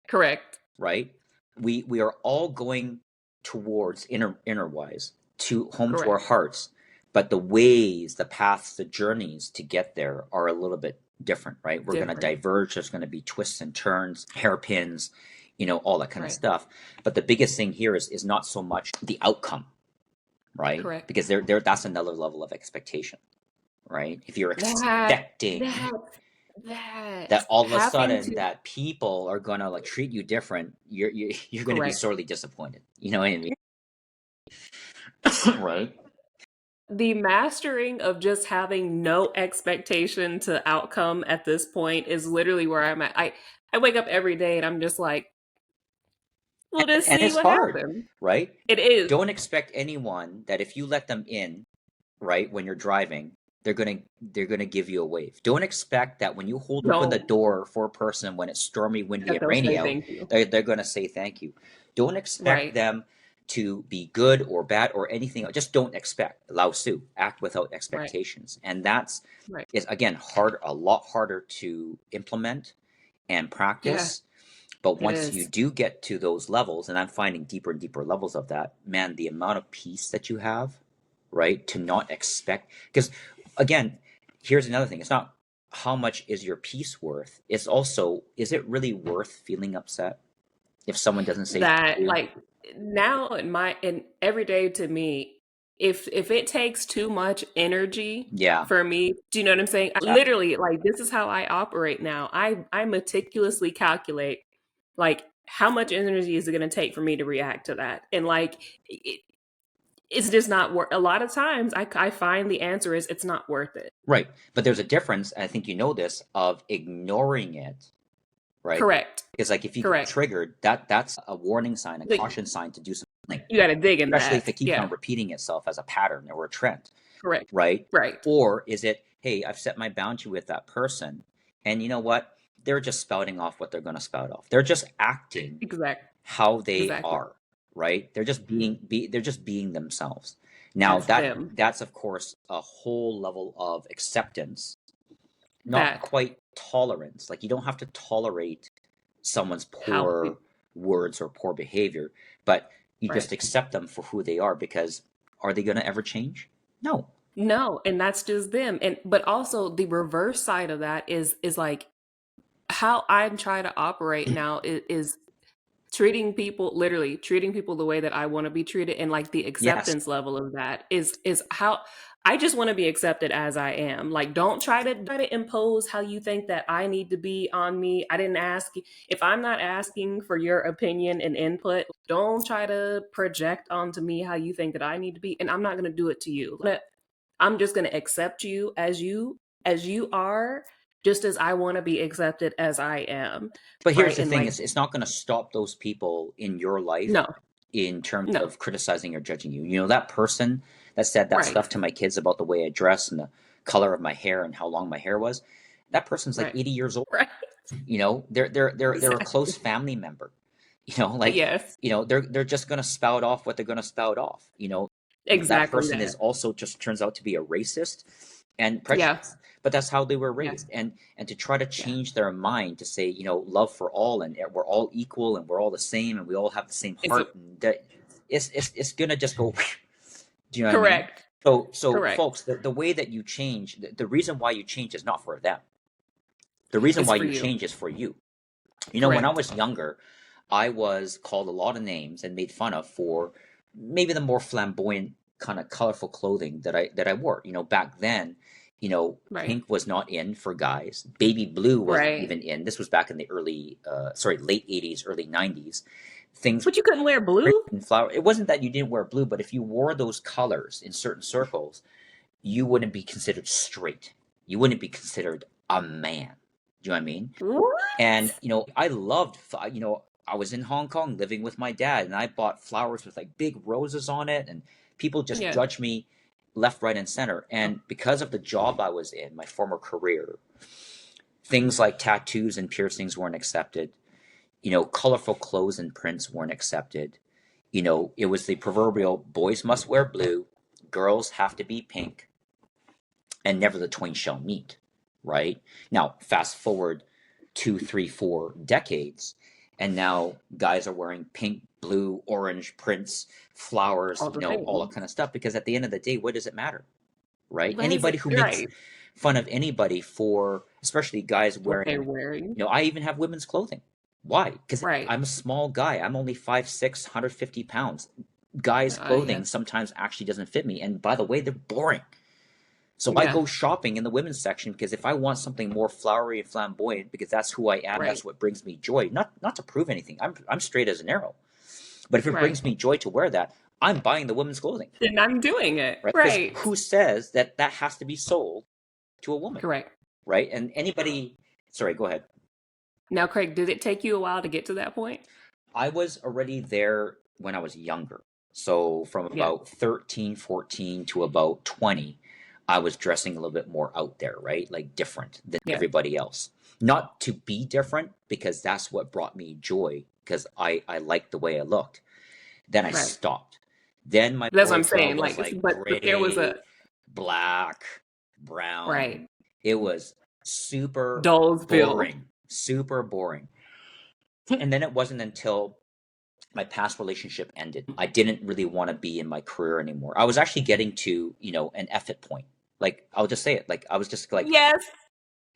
Correct. right? We are all going towards inner wise, to home to our Correct. hearts, but the ways, the paths, the journeys to get there are a little bit different, right? We're going to Different. diverge. There's going to be twists and turns, hairpins, all that kind of Right. stuff. But the biggest thing here is not so much the outcome, right? Correct. Because there that's another level of expectation, right? If you're That expecting that that that all of a having sudden to that people are going to like treat you different, you're going to be correct. sorely disappointed. You know what I mean? Right? The mastering of just having no expectation to outcome at this point is literally where I'm at. I wake up every day and I'm just like, we'll just And see it's what hard, happens. right? It is. Don't expect anyone that if you let them in, right, when you're driving, they're gonna give you a wave. Don't expect that when you hold open the Don't door for a person when it's stormy, windy, that and they'll rainy say out, thank you. they're gonna say thank you. Don't expect Right. them to be good or bad or anything. Just don't expect. Lao Tzu, act without Right. expectations, and that's Right. is again a lot harder to implement and Yeah, practice. But it once you is. do get to those levels, and I'm finding deeper and deeper levels of that, man, the amount of peace that you have, right? To not expect, because again, here's another thing. It's not how much is your peace worth. It's also, is it really worth feeling upset if someone doesn't say thank That you? like now in every day to me, if it takes too much energy Yeah. for me, do you know what I'm saying? Literally, like this is how I operate now. I meticulously calculate like how much energy is it going to take for me to react to that, and like it's just not worth. A lot of times, I find the answer is it's not worth it. Right. But there's a difference, and I think you know this, of ignoring it, right? Correct. Because like if you get Correct. triggered, that's a warning sign, a Like, caution sign to do something, you got to dig into especially if that. it keeps on Yeah. repeating itself as a pattern or a trend, Correct. right? Right. Or is it, hey, I've set my boundary with that person, and you know what? They're just spouting off what they're going to spout off. They're just acting Exactly. how they Exactly. are, right? They're just being themselves. Now That's them. that's of course a whole level of acceptance, not That quite tolerance. Like you don't have to tolerate someone's how poor words or poor behavior, but you right. just accept them for who they are because are they going to ever change? No. No, and that's just them. And but also the reverse side of that is like how I'm trying to operate now is treating people, literally treating people the way that I want to be treated, and like the Yes. acceptance level of that is how I just want to be accepted as I am. Like don't try to impose how you think that I need to be on me. I didn't ask if I'm not asking for your opinion and input, don't try to project onto me how you think that I need to be, and I'm not going to do it to you. I'm just going to accept you as you are, just as I want to be accepted as I am, But here's right? the And thing, like it's not going to stop those people in your life no, in terms no, of criticizing or judging you. You know, that person that said that right, stuff to my kids about the way I dress and the color of my hair and how long my hair was, that person's like right, 80 years old. right, You know, they're a exactly. close family member. You know, like, Yes, they're just going to spout off what they're going to spout off. That exactly person is that. also just turns out to be a racist and Yeah, prejudiced, but that's how they were yeah, raised. And to try to yeah. change their mind to say, love for all and we're all equal and we're all the same and we all have the same It's a, heart, and that it's gonna just go. Do you know what I mean? correct, So correct. folks, the way that you change, the reason why you change is not for them. The reason It's why for you you. change is for you. When I Correct. was younger, I was called a lot of names and made fun of for maybe the more flamboyant kind of colorful clothing that I wore. Back then, Right. pink was not in for guys. Baby blue wasn't Right. even in. This was back in the late 80s, early 90s. Things But you couldn't wear blue? in flower. It wasn't that you didn't wear blue, but if you wore those colors in certain circles, you wouldn't be considered straight. You wouldn't be considered a man. Do you know what I mean? And What? I loved, I was in Hong Kong living with my dad, and I bought flowers with like big roses on it, and people just Yeah. judged me left, right, and center. And because of the job I was in, my former career, things like tattoos and piercings weren't accepted. Colorful clothes and prints weren't accepted. It was the proverbial boys must wear blue, girls have to be pink, and never the twain shall meet, right? Now, fast forward 2, 3, 4 decades, and now guys are wearing pink, blue, orange prints, flowers, All the all things. that kind of stuff. Because at the end of the day, what does it matter? right? Right. Anybody who makes Right. fun of anybody for, especially guys What wearing, they're wearing. I even have women's clothing. Why? Because Right. I'm a small guy. I'm only 5'6", 150 pounds. Guys' clothing Yeah. sometimes actually doesn't fit me. And by the way, they're boring. So I Yeah. go shopping in the women's section because if I want something more flowery and flamboyant, because that's who I am, Right. that's what brings me joy. Not to prove anything. I'm straight as an arrow. But if it Right. brings me joy to wear that, I'm buying the women's clothing, Then I'm doing it. right? Because Right. who says that that has to be sold to a woman, Correct. right? And anybody, sorry, go ahead. Now, Craig, did it take you a while to get to that point? I was already there when I was younger. So from Yeah. about 13, 14 to about 20, I was dressing a little bit more out there, right? Like different than Yeah. everybody else. Not to be different, because that's what brought me joy, because I liked the way I looked. Then I Right. stopped. Then my That's what I'm wardrobe saying. was Like, like but there was gray, a black, brown. right. It was super Dolesville. boring, super boring. And then it wasn't until my past relationship ended. I didn't really want to be in my career anymore. I was actually getting to, an effort point. Like, I'll just say it. Like, I was just like, Yes.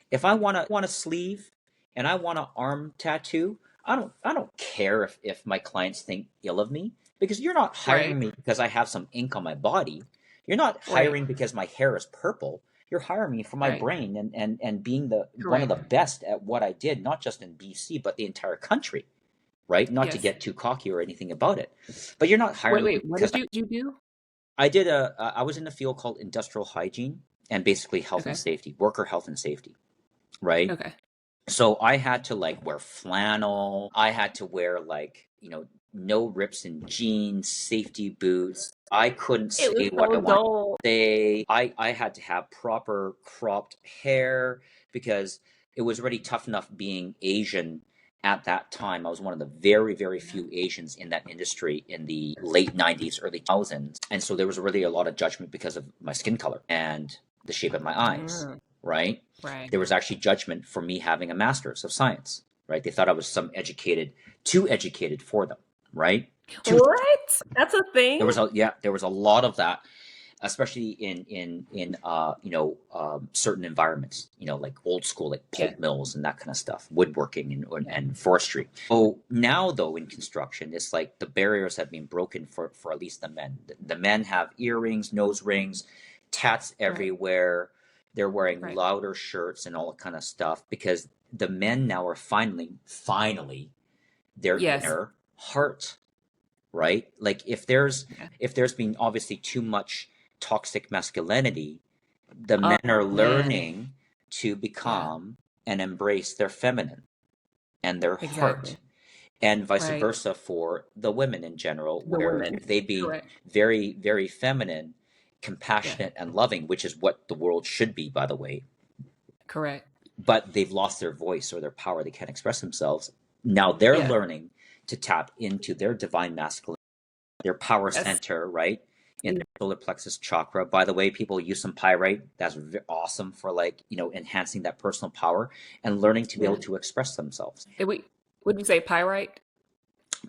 if I want a sleeve and I want an arm tattoo, I don't care if my clients think ill of me, because you're not Right. hiring me because I have some ink on my body. You're not Right. hiring because my hair is purple. You're hiring me for my Right. brain and being the one of the Correct. best at what I did, not just in BC, but the entire country, right? Not to Yes. get too cocky or anything about it. But you're not Wait, hiring me wait. What because did you do? I was in a field called industrial hygiene and basically health and Okay. safety, worker health and safety, right? Okay. So I had to like wear flannel. I had to wear like, no rips in jeans, safety boots. I couldn't It was say what I so wanted dull. to say. I had to have proper cropped hair because it was already tough enough being Asian at that time. I was one of the very, very Yeah. few Asians in that industry in the late 90s, early 2000s. And so there was really a lot of judgment because of my skin color and the shape of my eyes, Mm, right? right. There was actually judgment for me having a master's of science, right? They thought I was too educated for them, right? Too. What? That's a thing? There was a lot of that, especially in certain environments, like old school, like Yeah. pulp mills and that kind of stuff, woodworking Yeah. and forestry. So now though in construction, it's like the barriers have been broken for at least the men. The men have earrings, nose rings, tats Right. everywhere. They're wearing Right. louder shirts and all that kind of stuff because the men now are finally their Yes. inner heart, right? Like Yeah. if there's been obviously too much toxic masculinity, the men Oh are man. learning to Yeah. become and embrace their feminine and their heart, Exactly. and vice Right. versa for the women in general, The where women. they've been Correct. very, very feminine, Yeah. compassionate, and loving, which is what the world should be, by the way. Correct. But they've lost their voice or their power. They can't express themselves. Now they're Yeah. learning to tap into their divine masculine, their power That's center, right? In mm, their solar plexus chakra. By the way, people use some pyrite. That's awesome for like, enhancing that personal power and learning to be able yeah. to express themselves. We would you say pyrite?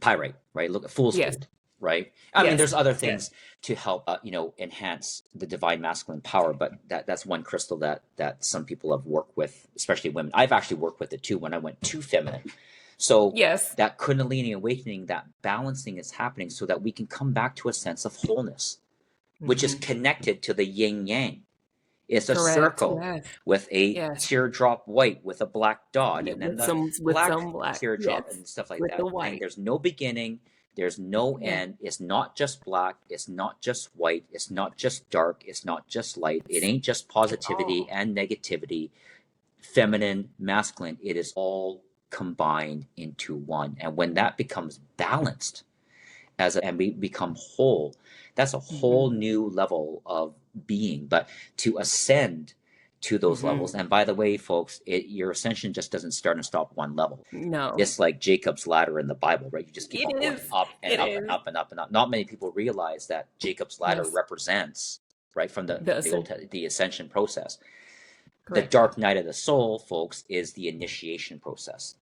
Pyrite, right? Look at fool's Yes. gold, right? I mean, Yes. there's other Yes. things to help, enhance the divine masculine power, but that's one crystal that some people have worked with, especially women. I've actually worked with it too when I went too feminine. So Yes. that Kundalini awakening, that balancing is happening so that we can come back to a sense of wholeness, which is Hmm. connected to the yin yang. It's a Correct. circle Yes. with a Yes. teardrop white with a black dot, Yeah, and then with the some black black. teardrop Yes. and stuff like With the that. And white. there's no beginning, there's no Yeah. end. It's not just black, it's not just white, it's not just dark, it's not just light. It ain't just It's positivity all. and negativity, feminine, masculine. It is all combined into one. And when that becomes balanced, and we become whole, that's a whole Hmm. new level of being. But to ascend to those levels, Hmm. and by the way, folks, your ascension just doesn't start and stop one level. No. It's like Jacob's ladder in the Bible, right? You just keep It on going is. up and It up and is. up and up and up. Not many people realize that Jacob's ladder Yes. represents, right, from The the ascension process. The correct. dark night of the soul, folks, is the initiation process.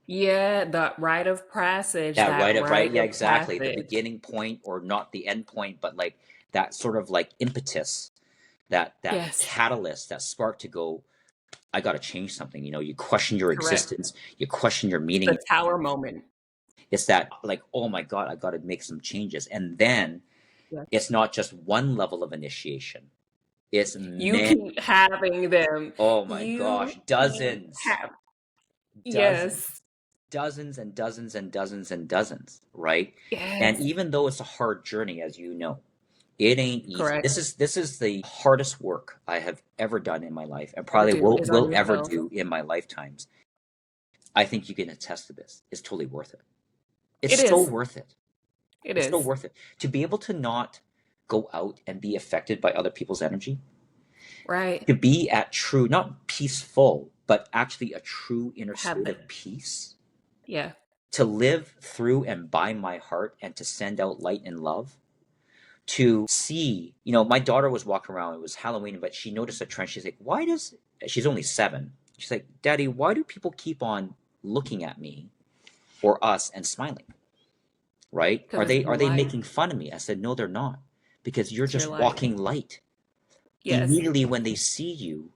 Yeah, the rite of passage, That that right of right, rite yeah, of exactly. The passage. beginning point, or not the end point, but like that sort of like impetus, that Yes. catalyst, that spark to go, I got to change something. You question your Correct. existence, you question your It's meaning. the tower moment. It's that like, oh my God, I got to make some changes. And then Yeah. it's not just one level of initiation. It's You many, keep having them. oh my You gosh, keep dozens, have dozens, yes. dozens and dozens and dozens and dozens, right? And Yes. even though it's a hard journey, as you know, it ain't easy. Correct. This is the hardest work I have ever done in my life, and Ever probably do is on will ever yourself. do in my lifetimes. I think you can attest to this. It's totally worth it. It It's so is. worth it. It It's so is. worth it to be able to not go out and be affected by other people's energy, Right. to be at true, not peaceful, but actually a true inner Have state the of peace, yeah. to live through and by my heart and to send out light and love, to see, my daughter was walking around, it was Halloween, but she noticed a trend. She's like, she's only 7. She's like, Daddy, why do people keep on looking at me or us and smiling? Right? Because Are it's they the are they light. making fun of me? I said, no, they're not, because you're It's your just light. walking light. Yes. Immediately when they see you,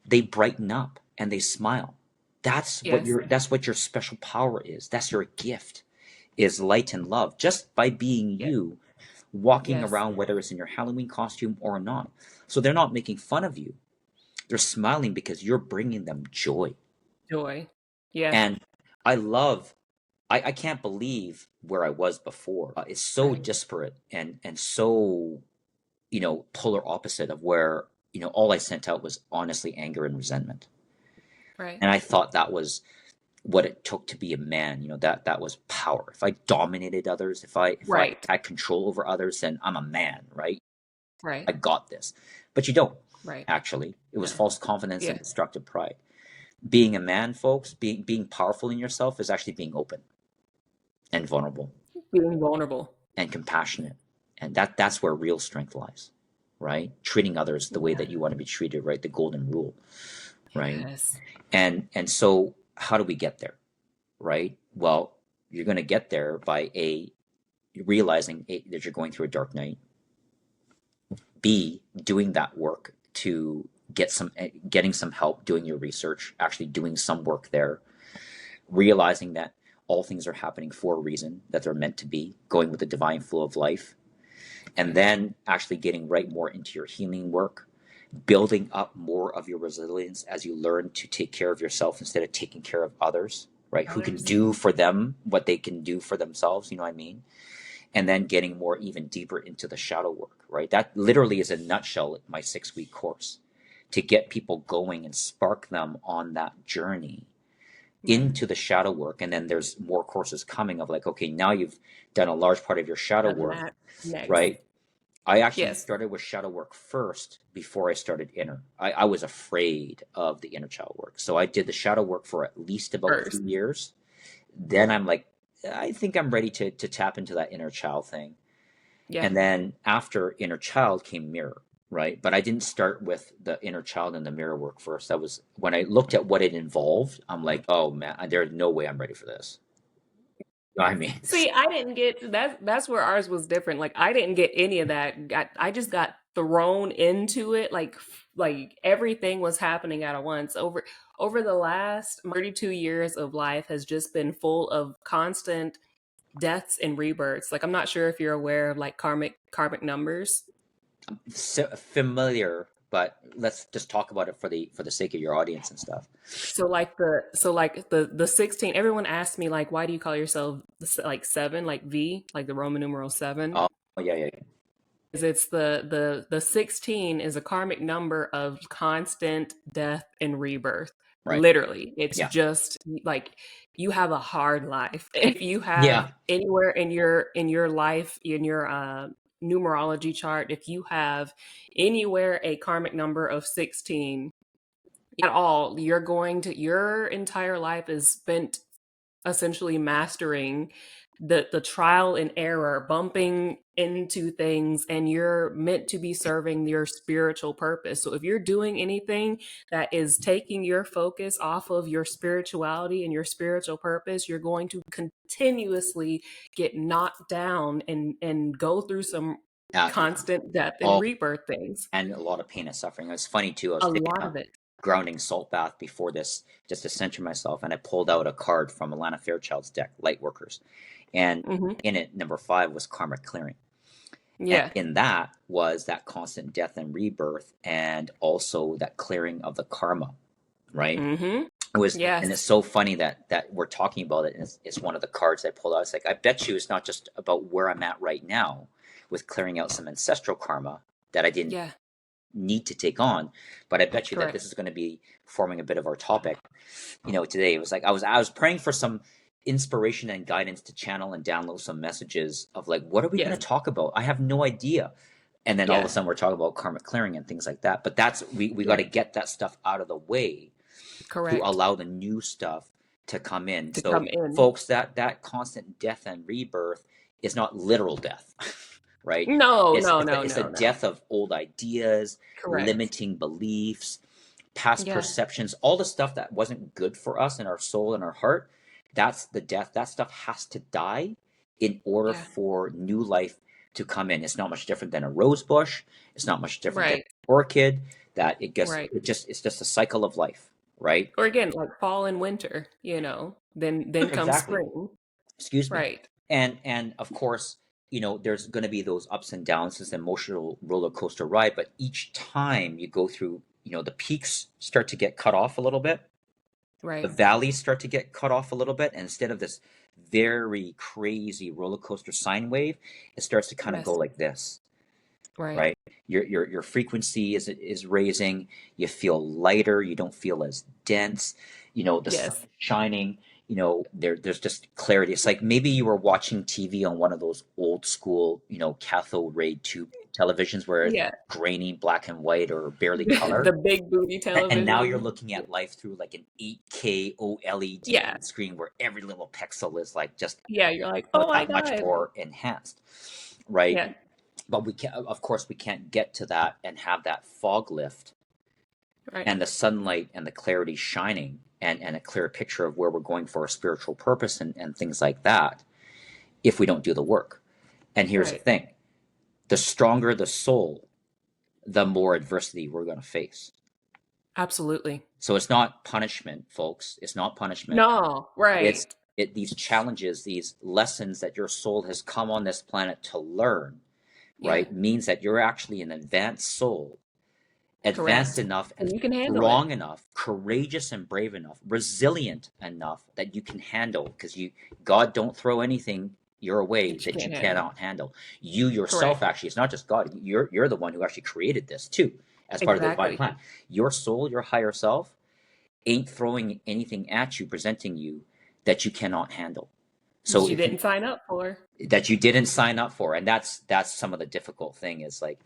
they brighten up and they smile. Yes. That's what your special power is. That's your gift, is light and love. Just by being Yes. you, walking Yes. around, whether it's in your Halloween costume or not. So they're not making fun of you. They're smiling because you're bringing them joy. Joy. Yeah. And I love, I can't believe where I was before. It's so Right. disparate and so, polar opposite of where, all I sent out was honestly anger and resentment. Right. And I thought that was what it took to be a man. That was power. If I dominated others, if I Right. had control over others, then I'm a man, right? Right. I got this. But you don't, Right. actually. It was No. false confidence and Yeah. destructive pride. Being a man, folks, being powerful in yourself is actually being open and vulnerable Being vulnerable. and compassionate. And that's where real strength lies, right? Treating others the way Yeah. that you want to be treated, right? The golden rule, right? Yes. And so how do we get there, right? Well, you're going to get there by realizing that you're going through a dark night. B, doing that work to getting some help, doing your research, actually doing some work there, realizing that all things are happening for a reason, that they're meant to be, going with the divine flow of life, and Yes. then actually getting right more into your healing work, building up more of your resilience as you learn to take care of yourself instead of taking care of others, right? Who can Others. do for them what they can do for themselves, you know what I mean? And then getting more even deeper into the shadow work, right? That literally is a nutshell my 6-week course, to get people going and spark them on that journey Right. into the shadow work. And then there's more courses coming of like, okay, now you've done a large part of your shadow Done work, that next. right? I actually Yes. started with shadow work first before I started inner. I was afraid of the inner child work. So I did the shadow work for at least about First. 2 years. Then I'm like, I think I'm ready to tap into that inner child thing. Yeah. And then after inner child came mirror, right? But I didn't start with the inner child and the mirror work first. That was when I looked at what it involved. I'm like, oh man, there's no way I'm ready for this. I mean, See, I didn't get that's where ours was different. Like I didn't get any of that. I just got thrown into it like everything was happening at once. Over the last 32 years of life has just been full of constant deaths and rebirths. Like I'm not sure if you're aware of like karmic numbers. familiar, but let's just talk about it for the sake of your audience and stuff. So like the 16, everyone asked me like why do you call yourself like 7, like V, like the Roman numeral 7? Oh yeah, yeah, yeah. Is it's the 16 is a karmic number of constant death and rebirth. Right. Literally, it's Yeah. just like you have a hard life. If you Yeah. have anywhere in your life, in your numerology chart, if you have anywhere a karmic number of 16 at all, your entire life is spent essentially mastering the trial and error, bumping into things, and you're meant to be serving your spiritual purpose. So if you're doing anything that is taking your focus off of your spirituality and your spiritual purpose, you're going to continuously get knocked down and go through some uh, constant death and all rebirth things. and a lot of pain and suffering. It was funny too. I was A taking lot a of it. grounding salt bath before this just to center myself, and I pulled out a card from Alana Fairchild's deck, Light Workers, and Mhm. in it, number 5 was karmic clearing. And Yeah. in that was that constant death and rebirth, and also that clearing of the karma, right? Mhm. It was, and it's Yes. so funny that we're talking about it, and it's one of the cards I pulled out. It's like, I bet you it's not just about where I'm at right now with clearing out some ancestral karma that I didn't Yeah. need to take on, but I bet you that Correct. this is going to be forming a bit of our topic. Today it was like I was praying for some inspiration and guidance to channel and download some messages of like, what are we going Yes. to talk about? I have no idea. And then all of a Yeah. sudden we're talking about karmic clearing and things like that. But that's we got Yeah. to get that stuff out of the way to Correct. allow the new stuff to come in. To So come in. folks, that constant death and rebirth is not literal death, right? No, It's no, it's a, no, it's a no, no. death of old ideas, Correct. limiting beliefs, past Yeah. perceptions, all the stuff that wasn't good for us in our soul and our heart. That's the death. That stuff has to die in order Yeah. for new life to come in. It's not much different than a rose bush. It's not much different than Right. an orchid. That it gets Right. it's just a cycle of life, right? Or again, like fall and winter, then comes Exactly. spring. Excuse me. Right. And of course, there's going to be those ups and downs, this emotional roller coaster ride, but each time you go through, the peaks start to get cut off a little bit, the Right. valleys start to get cut off a little bit, and instead of this very crazy roller coaster sine wave, it starts to kind of go Yes. like this, Right. right? Your frequency is raising. You feel lighter. You don't feel as dense. The sun Yes. is shining. There's just clarity. It's like maybe you were watching TV on one of those old school, cathode ray tube televisions where it's Yeah. grainy, black and white, or barely color. The big booty And now you're television. looking at life through like an 8K OLED Yeah. screen where every little pixel is like just Yeah, you're like, "Oh my that much god." more enhanced, right? Yeah. But we can't, of course, we can't get to that and have that fog lift Right. and the sunlight and the clarity shining and a clear picture of where we're going for a spiritual purpose and things like that if we don't do the work. And here's the Right. thing, the stronger the soul, the more adversity we're going to face. Absolutely. So it's not punishment, folks. It's not punishment. No, It's right. these challenges, these lessons that your soul has come on this planet to learn, Yeah. right? Means that you're actually an advanced soul, advanced Correct. enough and And you can handle it. strong enough, courageous and brave enough, resilient enough that you can handle, because God don't throw anything your way That you that you can't handle. cannot handle. You yourself, Correct. actually, it's not just God. You're the one who actually created this too, as part of the divine Exactly. plan. Your soul, your higher self, ain't throwing anything at you, presenting you that you cannot handle. So You if you didn't sign up for. that you didn't sign up for, and that's some of the difficult thing is like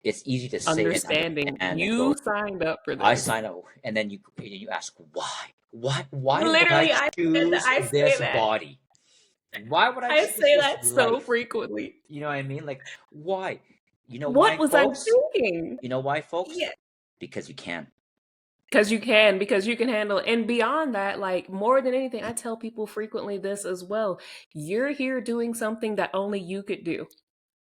it's easy to say and Understanding understand and go, you signed up for I this. sign up, and then you ask why would I Literally, I said that. choose I say this that. body? Why would I I choose say this that so life? frequently. You know what I mean? Like, why? You know What why, was I folks? thinking? You know why, folks? Yeah. Because you can. Because you can handle it. And beyond that, like more than anything, I tell people frequently this as well. You're here doing something that only you could do.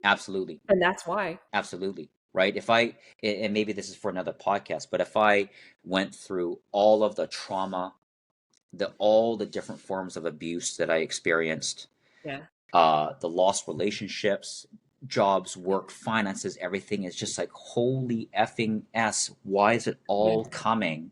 Absolutely. And that's why. Absolutely. Right. If I, and maybe this is for another podcast, but if I went through all of the trauma, all the different forms of abuse that I experienced, Yeah. the lost relationships, jobs, work, finances, everything is just like, holy effing S. Why is it Yeah. all coming?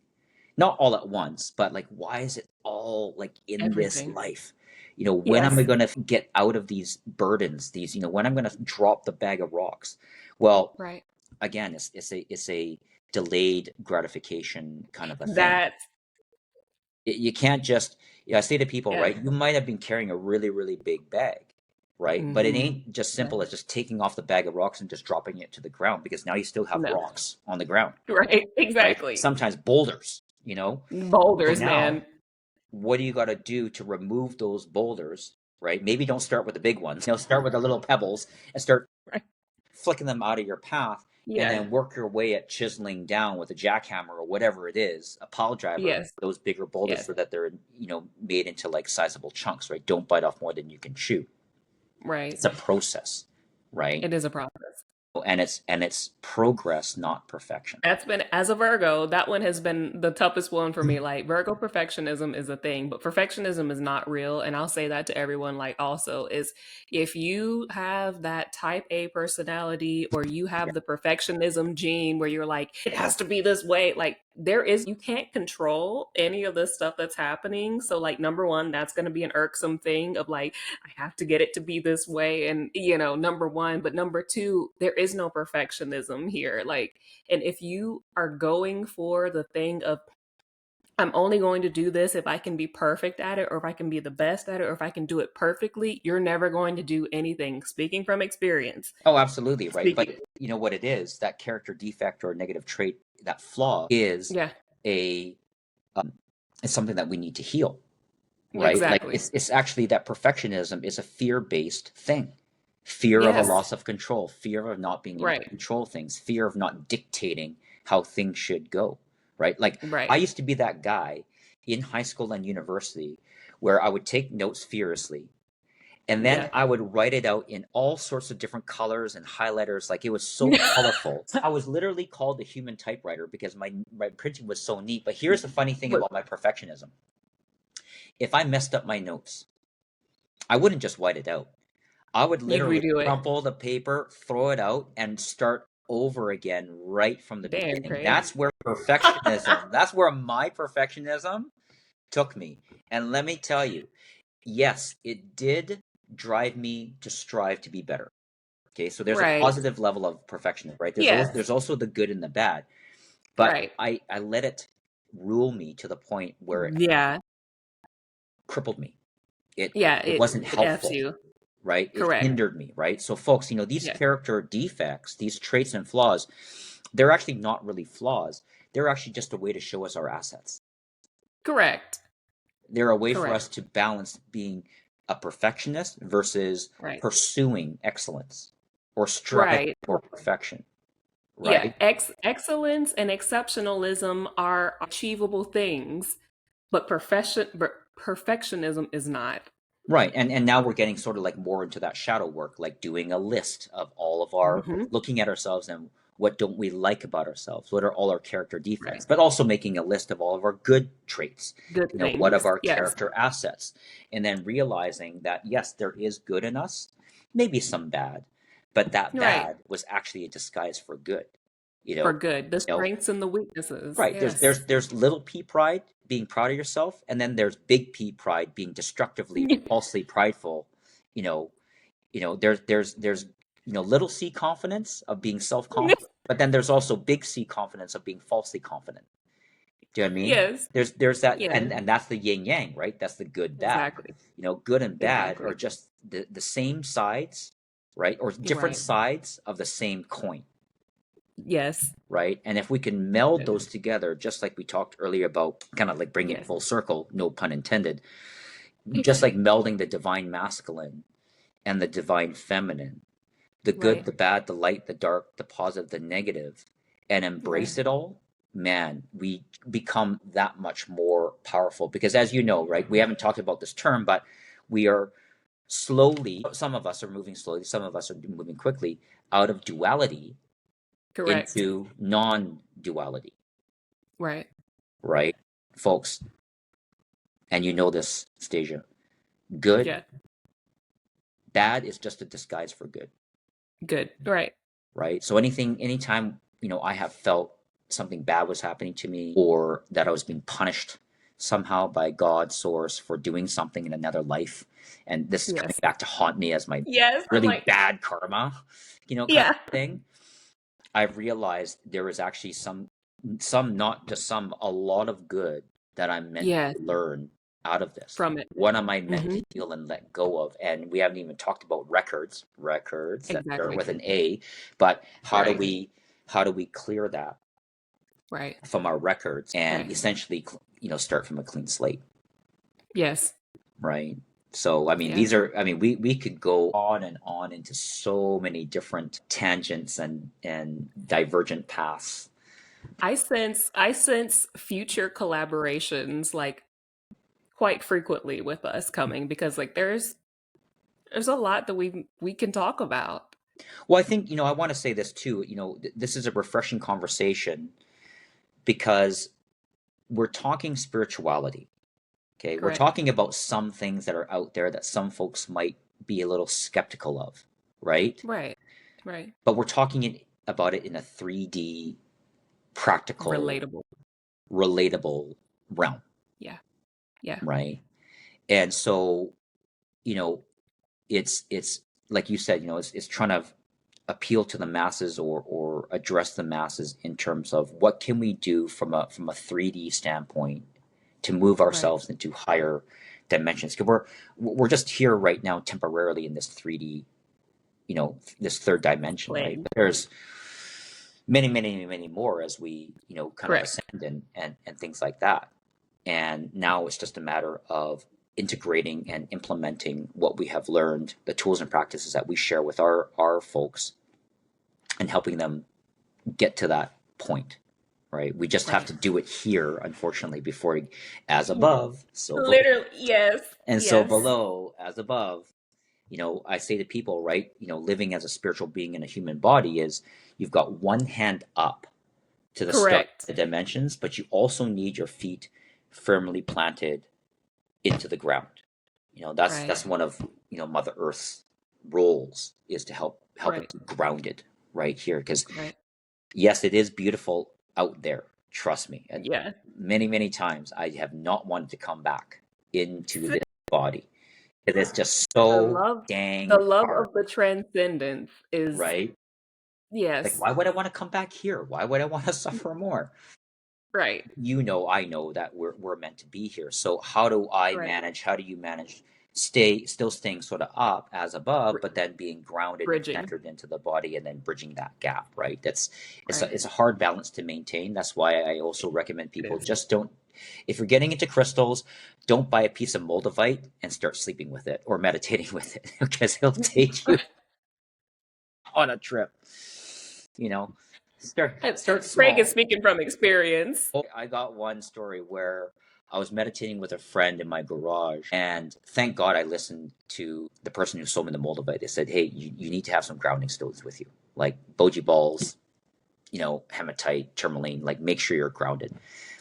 Not all at once, but like, why is it all like in this Everything. life? When am I Yes. going to get out of these burdens? When I'm going to drop the bag of rocks? Well, Right. again, it's a delayed gratification kind of a thing. That, You can't just, I say to people, yeah. right, you might have been carrying a really, really big bag, right? But it Hmm. ain't just Yeah. simple as just taking off the bag of rocks and just dropping it to the ground, because now you still have No. rocks on the ground, Right. right? Exactly. Sometimes boulders. So Boulders, now, man. what do you got to do to remove those boulders, right? Maybe don't start with the big ones. Start with the little pebbles and start Right. flicking them out of your path, and Yeah. then work your way at chiseling down with a jackhammer or whatever it is, a pile driver, Yes. those bigger boulders Yes. so that they're, made into like sizable chunks, right? Don't bite off more than you can chew. Right. It's a process, right? It is a process. And it's progress, not perfection. That's been, as a Virgo, that one has been the toughest one for me. Like, Virgo perfectionism is a thing, but perfectionism is not real. And I'll say that to everyone, like, also, is if you have that type A personality or you Yeah. have the perfectionism gene where you're like, it has to be this way, like, you can't control any of this stuff that's happening. So, like, number one, that's going to be an irksome thing of like, I have to get it to be this way. And, number one. But number two, there is no perfectionism here. Like, and if you are going for the thing of, I'm only going to do this if I can be perfect at it, or if I can be the best at it, or if I can do it perfectly, you're never going to do anything. Speaking from experience. Oh, absolutely, right. But Speaking. you know what it is, that character defect or negative trait, that flaw is Yeah, a it's something that we need to heal, right? Like exactly. it's actually that perfectionism is a fear-based thing. Fear of a Yes. loss of control, fear of not being able to Right. control things, fear of not dictating how things should go, right? Like I Right. used to be that guy in high school and university where I would take notes furiously and then Yeah. I would write it out in all sorts of different colors and highlighters. Like it was so colorful. I was literally called the human typewriter because my printing was so neat. But here's the funny thing But about my perfectionism. If I messed up my notes, I wouldn't just white it out. I would you'd literally redo it. crumple the paper, throw it out, and start over again right from the Damn, beginning. Craig. That's where perfectionism, that's where my perfectionism took me. And let me tell you, yes, it did drive me to strive to be better. Okay, so there's a Right. positive level of perfectionism, right? Yes. There's also the good and the bad, but Right. I let it rule me to the point where it Yeah. crippled me. Yeah. It It wasn't it F's helpful, you. right? It Correct. hindered me, right? So folks, these Yeah. character defects, these traits and flaws, they're actually not really flaws. They're actually just a way to show us our assets. Correct. They're a way for Correct. us to balance being a perfectionist versus Right. pursuing excellence or striving Right. for perfection, Yeah. right? Excellence and exceptionalism are achievable things, but perfectionism is not. Right. And now we're getting sort of like more into that shadow work, like doing a list of all of our Hmm. looking at ourselves and what don't we like about ourselves? What are all our character Right. defects? But also making a list of all of our good traits. Good What of things. our Yes. character assets? And then realizing that yes, there is good in us, maybe some bad, but that Right. bad was actually a disguise for good. You For know, good. The you know, strengths and the weaknesses. Right. There's Yes. there's there's little p pride, being proud of yourself, and then there's big P pride, being destructively, falsely prideful. You know, there's little c confidence of being self-confident, but then there's also big C confidence of being falsely confident. Do you know what I mean? Yes. There's that, Yeah. and that's the yin yang, right? That's the good bad. Exactly. Good and bad are Exactly. just the same sides, right? Or different Right. sides of the same coin, Yes. right? And if we can meld those together, just like we talked earlier about, kind of like bringing it Yes. full circle, no pun intended, just like melding the divine masculine and the divine feminine, the good, Right. the bad, the light, the dark, the positive, the negative, and Right. embrace it all, man, we become that much more powerful. Because as you know, right, we haven't talked about this term, but we are slowly, some of us are moving slowly, some of us are moving quickly out of duality Correct. into non-duality, Right. right, folks? And you know this, Stasia. Good, Yeah. bad is just a disguise for good, Good. Right. right? So anytime, I have felt something bad was happening to me or that I was being punished somehow by God source for doing something in another life, and this is coming Yes. back to haunt me as my Yes. I'm really like, bad karma, kind yeah. of thing. I've realized there is actually some, not just some, a lot of good that I'm meant Yeah. to learn out of this. From it. What am I meant Hmm. to heal and let go of? And we haven't even talked about records that start Exactly. with an A, but Right. how do we clear that Right. from our records and Right. essentially, start from a clean slate, Yes. right? So, I mean, Yeah. we could go on and on into so many different tangents and divergent paths. I sense future collaborations like quite frequently with us coming because like there's a lot that we can talk about. Well, I think, I want to say this too. This is a refreshing conversation because we're talking spirituality. Okay. We're Correct. talking about some things that are out there that some folks might be a little skeptical of, right? Right. Right. But we're talking about it in a 3D, practical, Relatable. relatable realm, Yeah. Yeah. right? And so, you know, it's like you said, it's trying to appeal to the masses or address the masses in terms of what can we do from a 3D standpoint to move Right. ourselves into higher dimensions. Because we're just here right now temporarily in this 3D, this third dimension, right? Plane. But there's many, many, many more as we, kind of Correct. ascend and things like that. And now it's just a matter of integrating and implementing what we have learned, the tools and practices that we share with our folks, and helping them get to that point, right? We just have Right. to do it here, unfortunately, before, as above, so below. Literally, yes. And so Yes. below, as above, I say to people, right, living as a spiritual being in a human body is you've got one hand up to the start Correct. of the dimensions, but you also need your feet firmly planted into the ground. Right. That's one of Mother Earth's roles, is to help us Right. be grounded right here. Because Right. yes, it is beautiful out there. Trust me. And Yeah. many, many times I have not wanted to come back into this body. It is just The so love the dang love hard, of the transcendence is right? Like, yes. why would I want to come back here? Why would I want to suffer more? Right. I know that we're meant to be here. So how do I Right. manage? How do you manage still staying sort of up as above, Br but then being grounded and bridging. centered into the body and then bridging that gap, right? Right. It's a hard balance to maintain. That's why I also recommend It people is. just don't, if you're getting into crystals, don't buy a piece of moldavite and start sleeping with it or meditating with it because it'll take you on a trip. You know, start Craig is small. speaking from experience. I got one story where I was meditating with a friend in my garage, and thank God I listened to the person who sold me the moldavite. They said, "Hey, you need to have some grounding stones with you, like boji balls, hematite, tourmaline. Like, make sure you're grounded."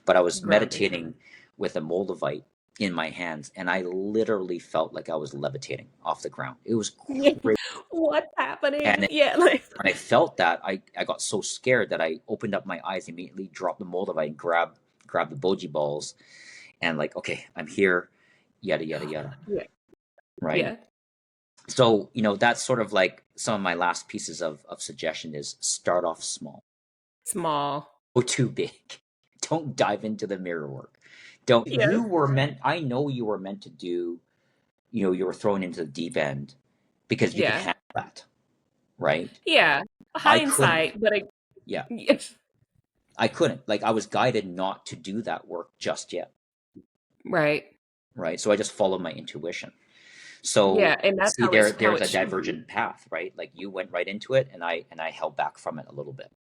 But I was Grounded. meditating with a moldavite in my hands, and I literally felt like I was levitating off the ground. It was Yeah. crazy, What's and happening? Yeah, like when I felt that, I got so scared that I opened up my eyes, immediately dropped the moldavite, and grabbed the boji balls, and like, okay, I'm here, yada yada yada, yeah. right? Yeah. So that's sort of like some of my last pieces of suggestion is start off small, Small. go too big, don't dive into the mirror work. Don't Yes. you were meant I know you were meant to do, you were thrown into the deep end because you could Yeah. handle that, right? Yeah. I couldn't. Hindsight, but Yeah, yes. I couldn't. Like, I was guided not to do that work just yet, Right. right? So I just followed my intuition. So Yeah, and that's see, how there's it a should be. divergent path, right? Like, you went right into it, and I held back from it a little bit.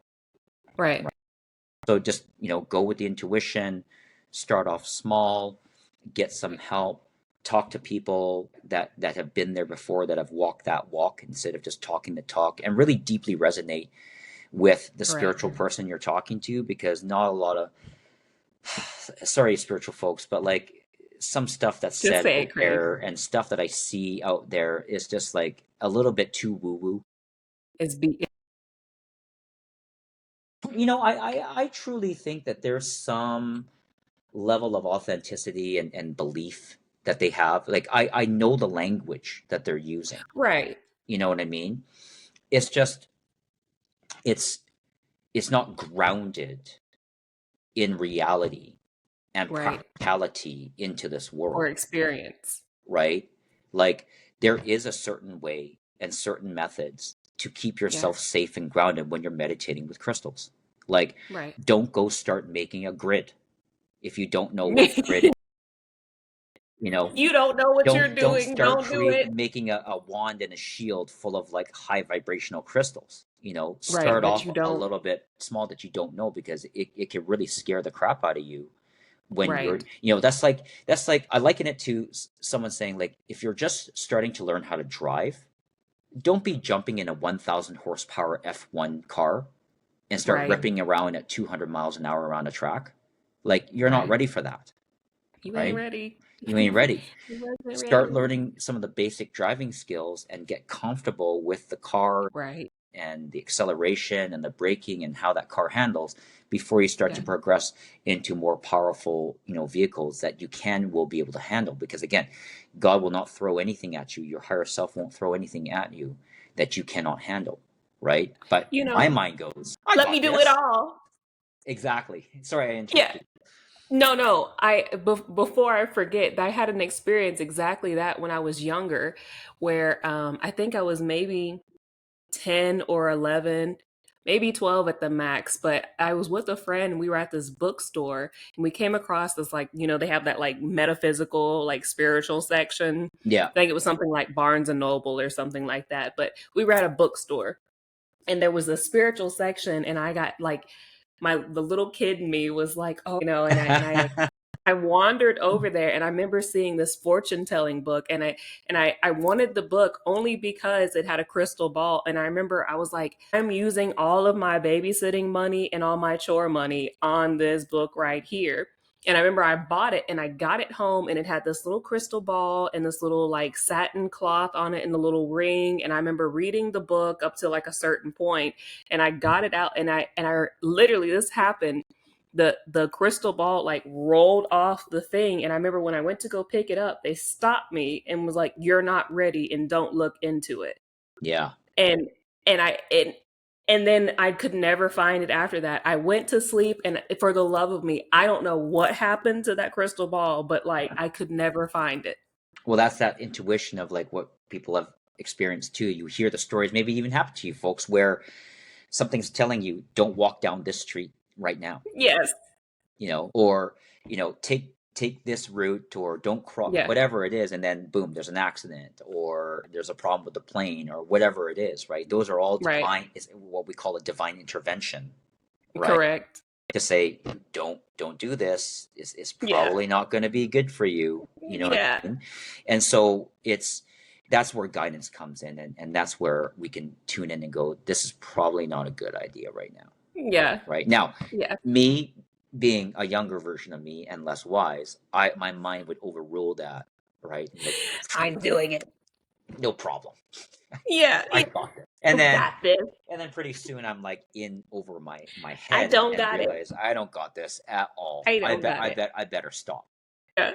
Right. Right? So just go with the intuition, start off small, get some help, talk to people that have been there before, that have walked that walk, instead of just talking the talk, and really deeply resonate with the Right. spiritual person you're talking to, because not a lot of, sorry, spiritual folks, but like, some stuff that's Just said say out it, Craig. there and stuff that I see out there is just like a little bit too woo woo. Is be I truly think that there's some level of authenticity and belief that they have. Like, I know the language that they're using. right. You know what I mean? It's just it's it's not grounded in reality and Right. practicality into this world, Or experience. right? Like, there is a certain way and certain methods to keep Yeah. yourself safe and grounded when you're meditating with crystals. Like, Right. don't go start making a grid if you don't know what a grid is. You know, You don't know what you're don't doing. start Don't do it. making a wand and a shield full of like high vibrational crystals. Right, Start that off you a don't. little bit small, that you don't know, because it can really scare the crap out of you when you're, Right. that's like I liken it to someone saying, like, if you're just starting to learn how to drive, don't be jumping in a 1,000 horsepower F1 car and start Right. ripping around at 200 miles an hour around a track. Like, you're not Right. ready for that, You ain't right? ready. You ain't ready. You wasn't Start ready. learning some of the basic driving skills and get comfortable with the car Right. and the acceleration and the braking and how that car handles before you start to Yeah. progress into more powerful, vehicles that will be able to handle. Because again, God will not throw anything at you. Your higher self won't throw anything at you that you cannot handle, right? But You my know, mind goes, I let me got do it this. all. Exactly. Sorry, I Yeah. interrupted. No, no. Before I forget, I had an experience exactly that when I was younger, where I think I was maybe 10 or 11, maybe 12 at the max. But I was with a friend and we were at this bookstore and we came across this, like, they have that like metaphysical, like spiritual section. Yeah. I think it was something like Barnes and Noble or something like that. But we were at a bookstore and there was a spiritual section and I got like, the little kid in me was like, oh, I wandered over there and I remember seeing this fortune telling book and I wanted the book only because it had a crystal ball. And I remember I was like, I'm using all of my babysitting money and all my chore money on this book right here. And I remember I bought it and I got it home and it had this little crystal ball and this little like satin cloth on it and the little ring. And I remember reading the book up to like a certain point and I got it out and I literally, this happened, the crystal ball like rolled off the thing. And I remember when I went to go pick it up, they stopped me and was like, you're not ready and don't look into it. Yeah. And and then I could never find it after that. I went to sleep and for the love of me, I don't know what happened to that crystal ball, but like I could never find it. Well, that's that intuition of like what people have experienced too. You hear the stories, maybe even happen to you folks, where something's telling you, don't walk down this street right now, Yes. or take this route, or don't cross, Yeah. whatever it is, and then boom, there's an accident, or there's a problem with the plane, or whatever it is, right? Those are all Right. divine, is what we call a divine intervention, right? Correct. To say, don't do this, is Yeah. probably not going to be good for you, you know what Yeah. I mean? And so that's where guidance comes in, and that's where we can tune in and go, this is probably not a good idea right now. Yeah. Right now, Yeah. me being a younger version of me and less wise, my mind would overrule that, right? Like, I'm doing it. no problem, Yeah. I got this. And You then got this. pretty soon I'm like in over my I head, don't and got it. realize I don't got this at all. I I don't bet got I it. bet I better stop. Yeah.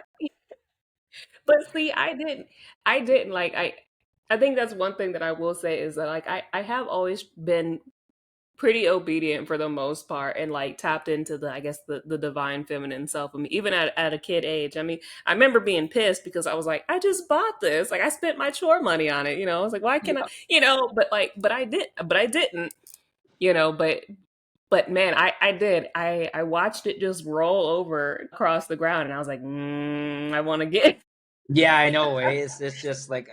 But see, I didn't like I think that's one thing that I will say is that like I have always been pretty obedient for the most part and like tapped into the I guess the divine feminine self of me even at a kid age. I mean, I remember being pissed because I was like, I just bought this. Like I spent my chore money on it, I was like, why can't I, Yeah. but like but I didn't, you know, but man, I did. I watched it just roll over across the ground and I was like, I want to get Yeah, I know. It's just like,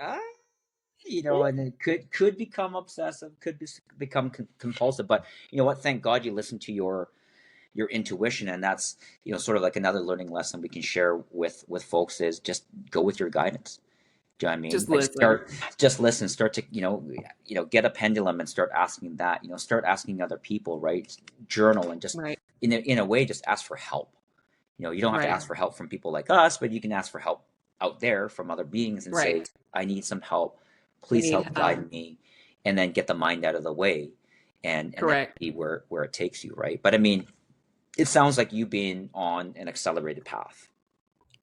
and it could become obsessive, become compulsive. But you know what? Thank God you listen to your intuition, and that's sort of like another learning lesson we can share with folks is just go with your guidance. Do you know what I mean? just Like, listen. just listen, start to get a pendulum and start asking that. Start asking other people, right? Journal and just Right. in a way just ask for help. You don't have to Right. ask for help from people like us, but you can ask for help out there from other beings and say, Right. I need some help. I Please need help guide me, and then get the mind out of the way, and then correct. see where it takes you, right? But I mean, it sounds like you being on an accelerated path,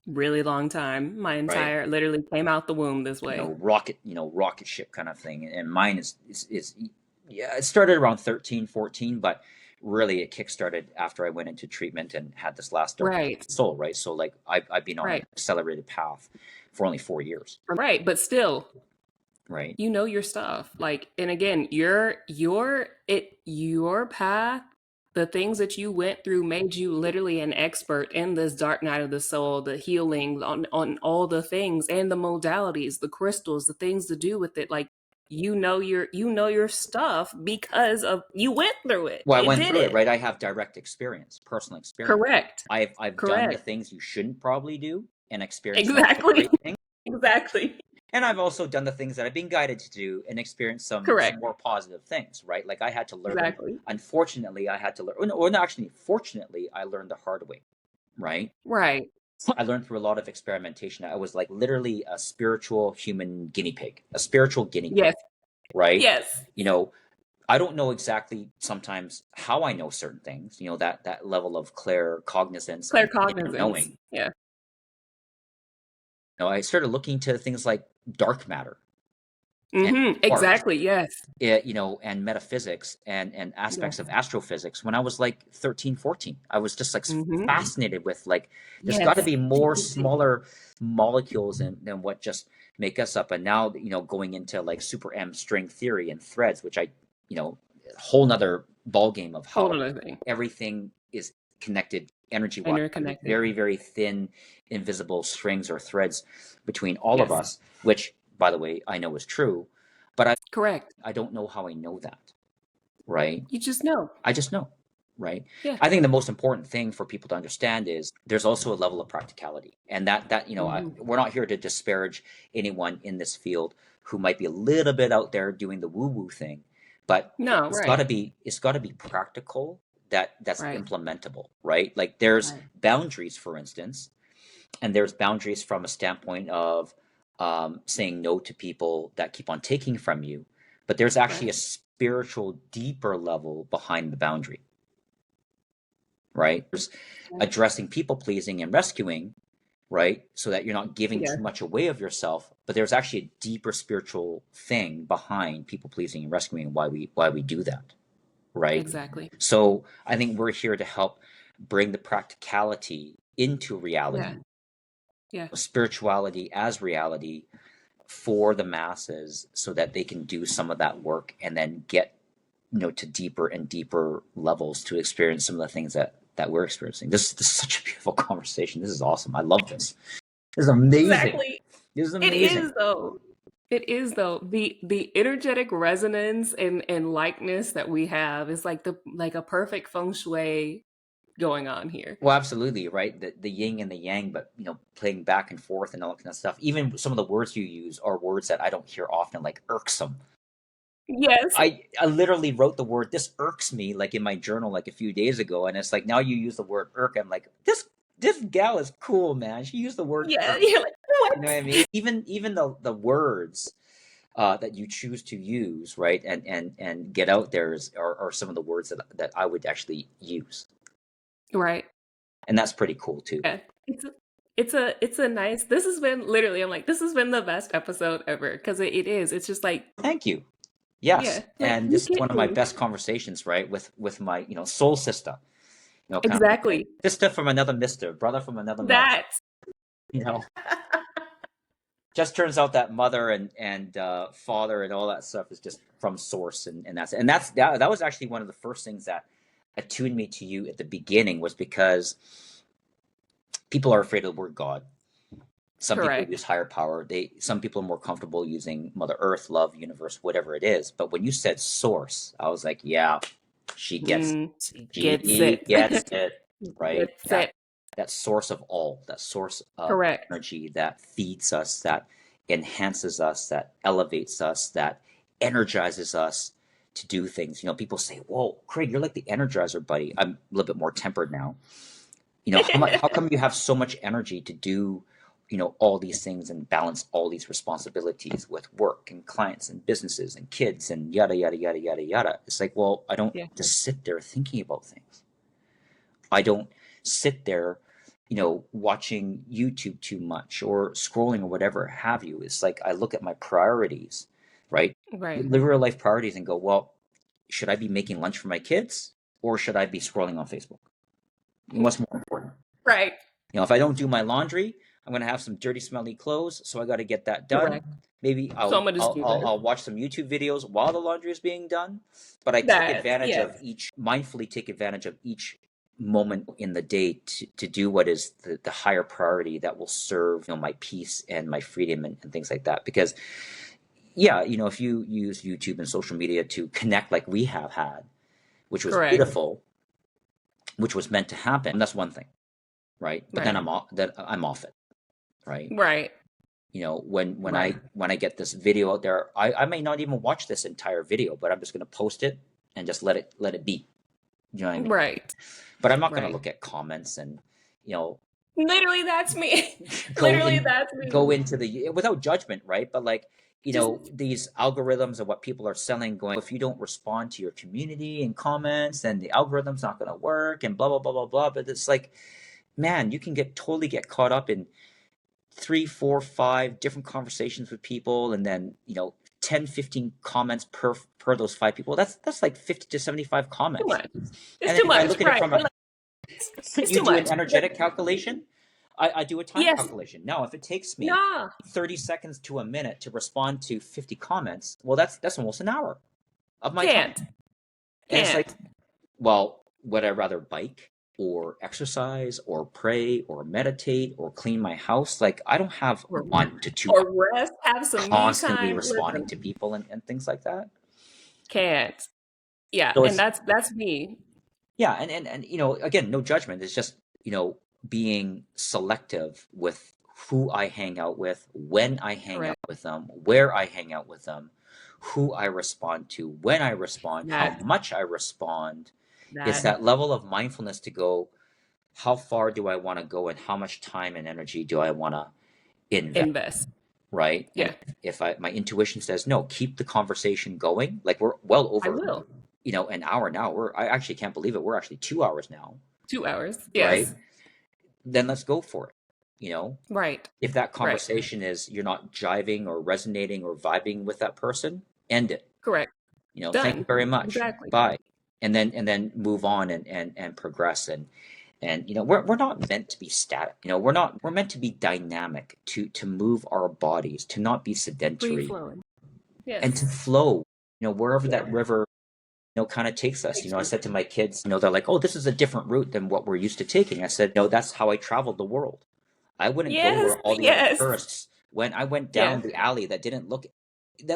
Really long time. My right? entire literally came out the womb this way. Rocket ship kind of thing. And mine is yeah, it started around 13, 14, but really it kickstarted after I went into treatment and had this last dark Right. soul, right? So like I've been on an Right. accelerated path for only 4 years, Right. But still, right? you know your stuff. Like, and again, your path, the things that you went through made you literally an expert in this dark night of the soul, the healing on all the things and the modalities, the crystals, the things to do with it. Like you know your stuff because of you went through it. Well, I You went did through it, it. right? I have direct experience, personal experience. Correct. I've done the Correct. things you shouldn't probably do and experienced some of the Exactly. great things. Exactly. And I've also done the things that I've been guided to do and experienced some Correct. more positive things, right? Like I had to learn, Exactly. unfortunately, I had to learn, or no, actually, fortunately, I learned the hard way, right? Right. I learned through a lot of experimentation. I was like literally a spiritual human guinea pig, a spiritual guinea pig, Yes. right? Yes. You know, I don't know exactly sometimes how I know certain things, that level of clear cognizance and inner Claircognizance. knowing. Yeah. I started looking to things like dark matter and quarks, Exactly. Yes. and metaphysics and aspects Yes. of astrophysics when I was like 13, 14. I was just like Mm-hmm. fascinated with like, there's got to Yes. be more smaller molecules than what just make us up. And now, going into like super M string theory and threads, which whole nother ball game of Whole how other thing. everything is connected energy wise, Interconnected. very, very thin, invisible strings or threads between all of Yes. us, which, by the way, I know is true, but Correct. I don't know how I know that, right? You just know. I just know, right? Yeah. I think the most important thing for people to understand is there's also a level of practicality, and Hmm. we're not here to disparage anyone in this field who might be a little bit out there doing the woo woo thing, but No. Right. it's got to be practical, that's Right. implementable, right? Like there's Right. boundaries, for instance, and there's boundaries from a standpoint of saying no to people that keep on taking from you, but there's actually a Right. spiritual deeper level behind the boundary, right? There's Right. addressing people pleasing and rescuing, right, so that you're not giving Yeah. too much away of yourself, but there's actually a deeper spiritual thing behind people pleasing and rescuing, why we do that, right? Exactly. So I think we're here to help bring the practicality into Yeah. reality, Yeah. spirituality as reality for the masses so that they can do some of that work and then get to deeper and deeper levels to experience some of the things that we're experiencing. This is such a beautiful conversation. This is awesome. I love this. This is amazing. Exactly. This is It amazing. is though. It is though. The energetic resonance and likeness that we have is like a perfect feng shui going on here. Well, absolutely, right? The yin and the yang, but playing back and forth and all that kind of stuff. Even some of the words you use are words that I don't hear often, like irksome. Yes. I literally wrote the word "this irks me" like in my journal like a few days ago, and it's like now you use the word irk. I'm like, this gal is cool, man. She used the word Yeah. irk. You're like, You what? know what I mean? Even the words that you choose to use, right, and get out there are some of the words that I would actually use, Right. and that's pretty cool too. Yeah. It's a nice, this has been literally, I'm like, this has been the best episode ever because it is. It's just like, Thank you. Yes, yeah, like and you this is get one of my me. best conversations, right, with my soul sister, kind of like Exactly. sister from another mister, brother from another mother, That. you know. Just turns out that mother and father and all that stuff is just from source, that was actually one of the first things that attuned me to you at the beginning, was because people are afraid of the word God. Some people Correct. use higher power. Some people are more comfortable using Mother Earth, love, universe, whatever it is. But when you said source, I was like, yeah, she gets She gets she it. gets it, right? Gets That it. that source of all, that source of Correct. energy that feeds us, that enhances us, that elevates us, that energizes us to do things. People say, "Whoa, Craig, you're like the Energizer Buddy." I'm a little bit more tempered now. How come you have so much energy to do all these things and balance all these responsibilities with work and clients and businesses and kids and yada yada yada yada yada? It's like, well, I don't Yeah. just sit there thinking about things. I don't sit there watching YouTube too much or scrolling or whatever have you. It's like I look at my priorities, right? Right. Live real life priorities and go, well, should I be making lunch for my kids or should I be scrolling on Facebook? What's more important? Right. If I don't do my laundry, I'm gonna have some dirty, smelly clothes, so I got to get that done. Correct. Maybe So I'm I'll, gonna just I'll do I'll this. I'll watch some YouTube videos while the laundry is being done, but I take That. advantage Yes. of mindfully take advantage of each moment in the day to do what is the higher priority that will serve my peace and my freedom and things like that. Because yeah, if you use YouTube and social media to connect like we have had, which was Correct. beautiful, which was meant to happen, that's one thing, right? But then Right. I'm off it, right? Right. when Right. I get this video out there, I may not even watch this entire video, but I'm just going to post it and just let it be. You know what I mean? Right. But I'm not going to Right. look at comments and you know Literally, that's me. go Literally, in that's go me. into the without judgment, right? But like, Just these algorithms of what people are selling, going, if you don't respond to your community and comments, then the algorithm's not going to work and blah blah blah blah blah. But it's like, man, you can totally get caught up in three, four, five different conversations with people, and then 10, 15 comments per those five people. That's like 50 to 75 too comments. much. It's And then too if I much. look at it Right. from But a like, it's you too do much. an energetic calculation, I do a time Yes. calculation. Now, if it takes me Nah. 30 seconds to a minute to respond to 50 comments, well, that's almost an hour of my time. Can't. And it's like, Can't. well, would I rather bike or exercise or pray or meditate or clean my house? Like, I don't have Or, 1 to 2 or rest. Have some me constantly time. responding Listen. to people and things like that. Can't. Yeah. So And it's, that's me. yeah, and again, no judgment. It's just, being selective with who I hang out with, when I hang out Correct. with them, where I hang out with them, who I respond to, when I respond, how That. much I respond. It's That. that level of mindfulness to go, how far do I want to go and how much time and energy do I want to invest, Invest. right? And Yeah. if my intuition says no, keep the conversation going. Like, we're well I over, will. an hour now. I actually can't believe it. We're actually 2 hours now, 2 hours. right? Yes. Then let's go for it. Right. If that Right. conversation is you're not jiving or resonating or vibing with that person, end it. Correct. Thank you Done. very much. Exactly. Bye. And then move on and progress, and we're not meant to be static. We're meant to be dynamic, to move our bodies, to not be Free sedentary, flowing. and to Yes. flow, wherever Yeah. that river kind of takes us. Takes I you. said to my kids, they're like, oh, this is a different route than what we're used to taking. I said, no, that's how I traveled the world. I wouldn't go Yes. where all the other Yes. tourists went. I went down Yes. the alley that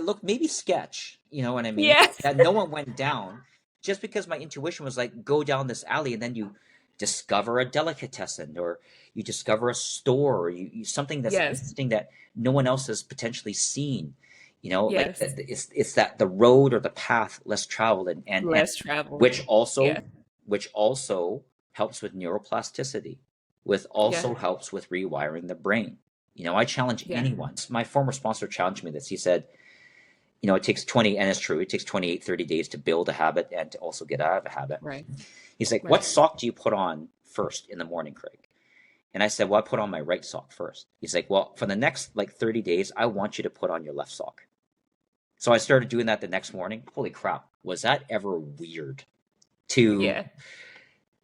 looked maybe sketch, you know what I mean? Yes. That no one went down, just because my intuition was like, go down this alley, and then you discover a delicatessen, or you discover a store, or something that's Yes. interesting that no one else has potentially seen. Like, Yes. it's that the road or the path less traveled, and Less travel. which also Yeah. which also helps with neuroplasticity, with Yeah. also helps with rewiring the brain. I challenge Yeah. anyone. My former sponsor challenged me this. He said, it takes 20, and it's true, it takes 28, 30 days to build a habit and to also get out of a habit. Right. He's like, what Right. sock do you put on first in the morning, Craig? And I said, well, I put on my right sock first. He's like, well, for the next like 30 days, I want you to put on your left sock. So I started doing that the next morning. Holy crap. Was that ever weird to Yeah.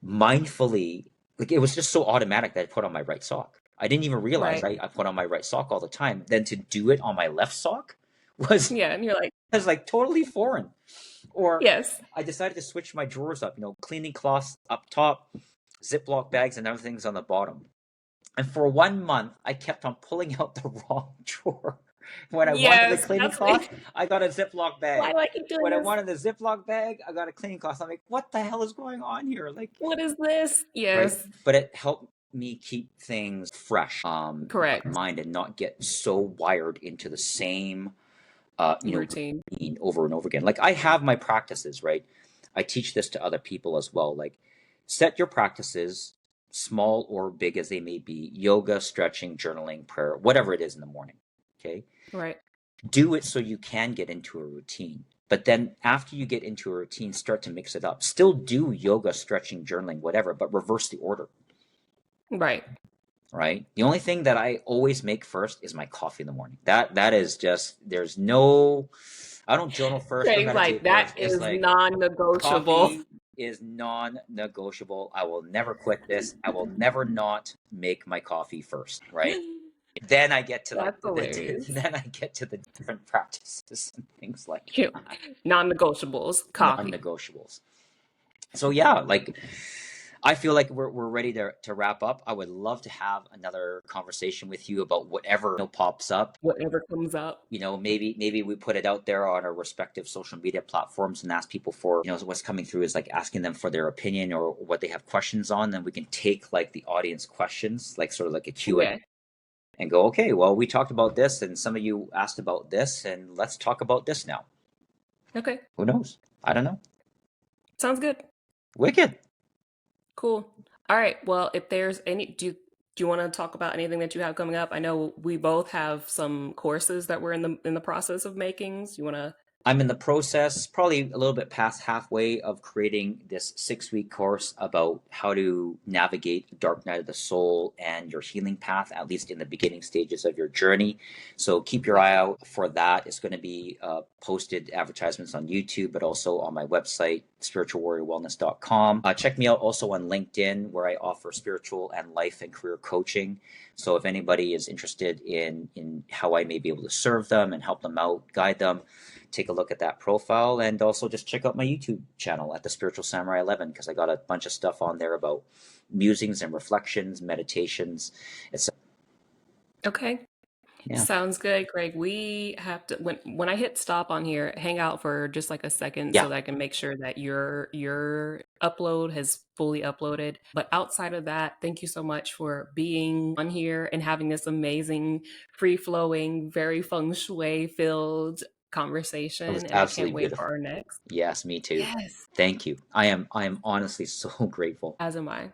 mindfully, like, it was just so automatic that I put on my right sock. I didn't even realize Right. I put on my right sock all the time. Then to do it on my left sock was Yeah. And you're like, was like totally foreign. Or yes. I decided to switch my drawers up, cleaning cloths up top, Ziploc bags and other things on the bottom. And for 1 month, I kept on pulling out the wrong drawer. When I wanted the Yes. cleaning That's me. cloth, I got a Ziploc Why bag. do I keep doing When I this? wanted the Ziploc bag, I got a cleaning cloth. I'm like, what the hell is going on here? Like, What is this? right? Yes. But it helped me keep things fresh, Correct. in mind, and not get so wired into the same, Routine. routine over and over again. Like, I have my practices, right? I teach this to other people as well. Like, set your practices, small or big as they may be: yoga, stretching, journaling, prayer, whatever it is in the morning. Okay. Right. Do it so you can get into a routine. But then after you get into a routine, start to mix it up. Still do yoga, stretching, journaling, whatever, but reverse the order. Right. Right. The only thing that I always make first is my coffee in the morning. That is just, there's no, I don't journal first or Craig's like, meditate that first. It's is like, non-negotiable. coffee is non-negotiable. I will never quit this. I will never not make my coffee first. Right. Then I get to like That's hilarious. then I get to the different practices and things like Cute. Non-negotiables. Coffee. non-negotiables. So yeah, like, I feel like we're ready to wrap up. I would love to have another conversation with you about whatever pops up. Whatever comes up. Maybe we put it out there on our respective social media platforms and ask people for, what's coming through is like asking them for their opinion or what they have questions on. Then we can take like the audience questions, like sort of like a Q&A. Yeah. and go, okay, well, we talked about this and some of you asked about this, and let's talk about this now. Okay. Who knows? I don't know. Sounds good. Wicked. Cool. All right. Well, if there's any, do you want to talk about anything that you have coming up? I know we both have some courses that we're in the process of making. So you want to? I'm in the process, probably a little bit past halfway, of creating this 6 week course about how to navigate the dark night of the soul and your healing path, at least in the beginning stages of your journey. So keep your eye Wicked. out for that. It's going to be posted advertisements on YouTube, but also on my website, spiritualwarriorwellness.com. Check me out also on LinkedIn, where I offer spiritual and life and career coaching. So if anybody is interested in how I may be able to serve them and help them out, guide them, take a look at that profile, and also just check out my YouTube channel at the Spiritual Samurai 11, because I got a bunch of stuff on there about musings and reflections, meditations. It's Okay. yeah, Sounds good, Greg. We have to when I hit stop on here, hang out for just like a second yeah. so that I can make sure that your upload has fully uploaded. But outside of that, thank you so much for being on here and having this amazing, free-flowing, very feng shui filled It was conversation. And I can't absolutely wait for beautiful. our next. Yes, me too. Yes, Thank you. I am honestly so grateful. as am I.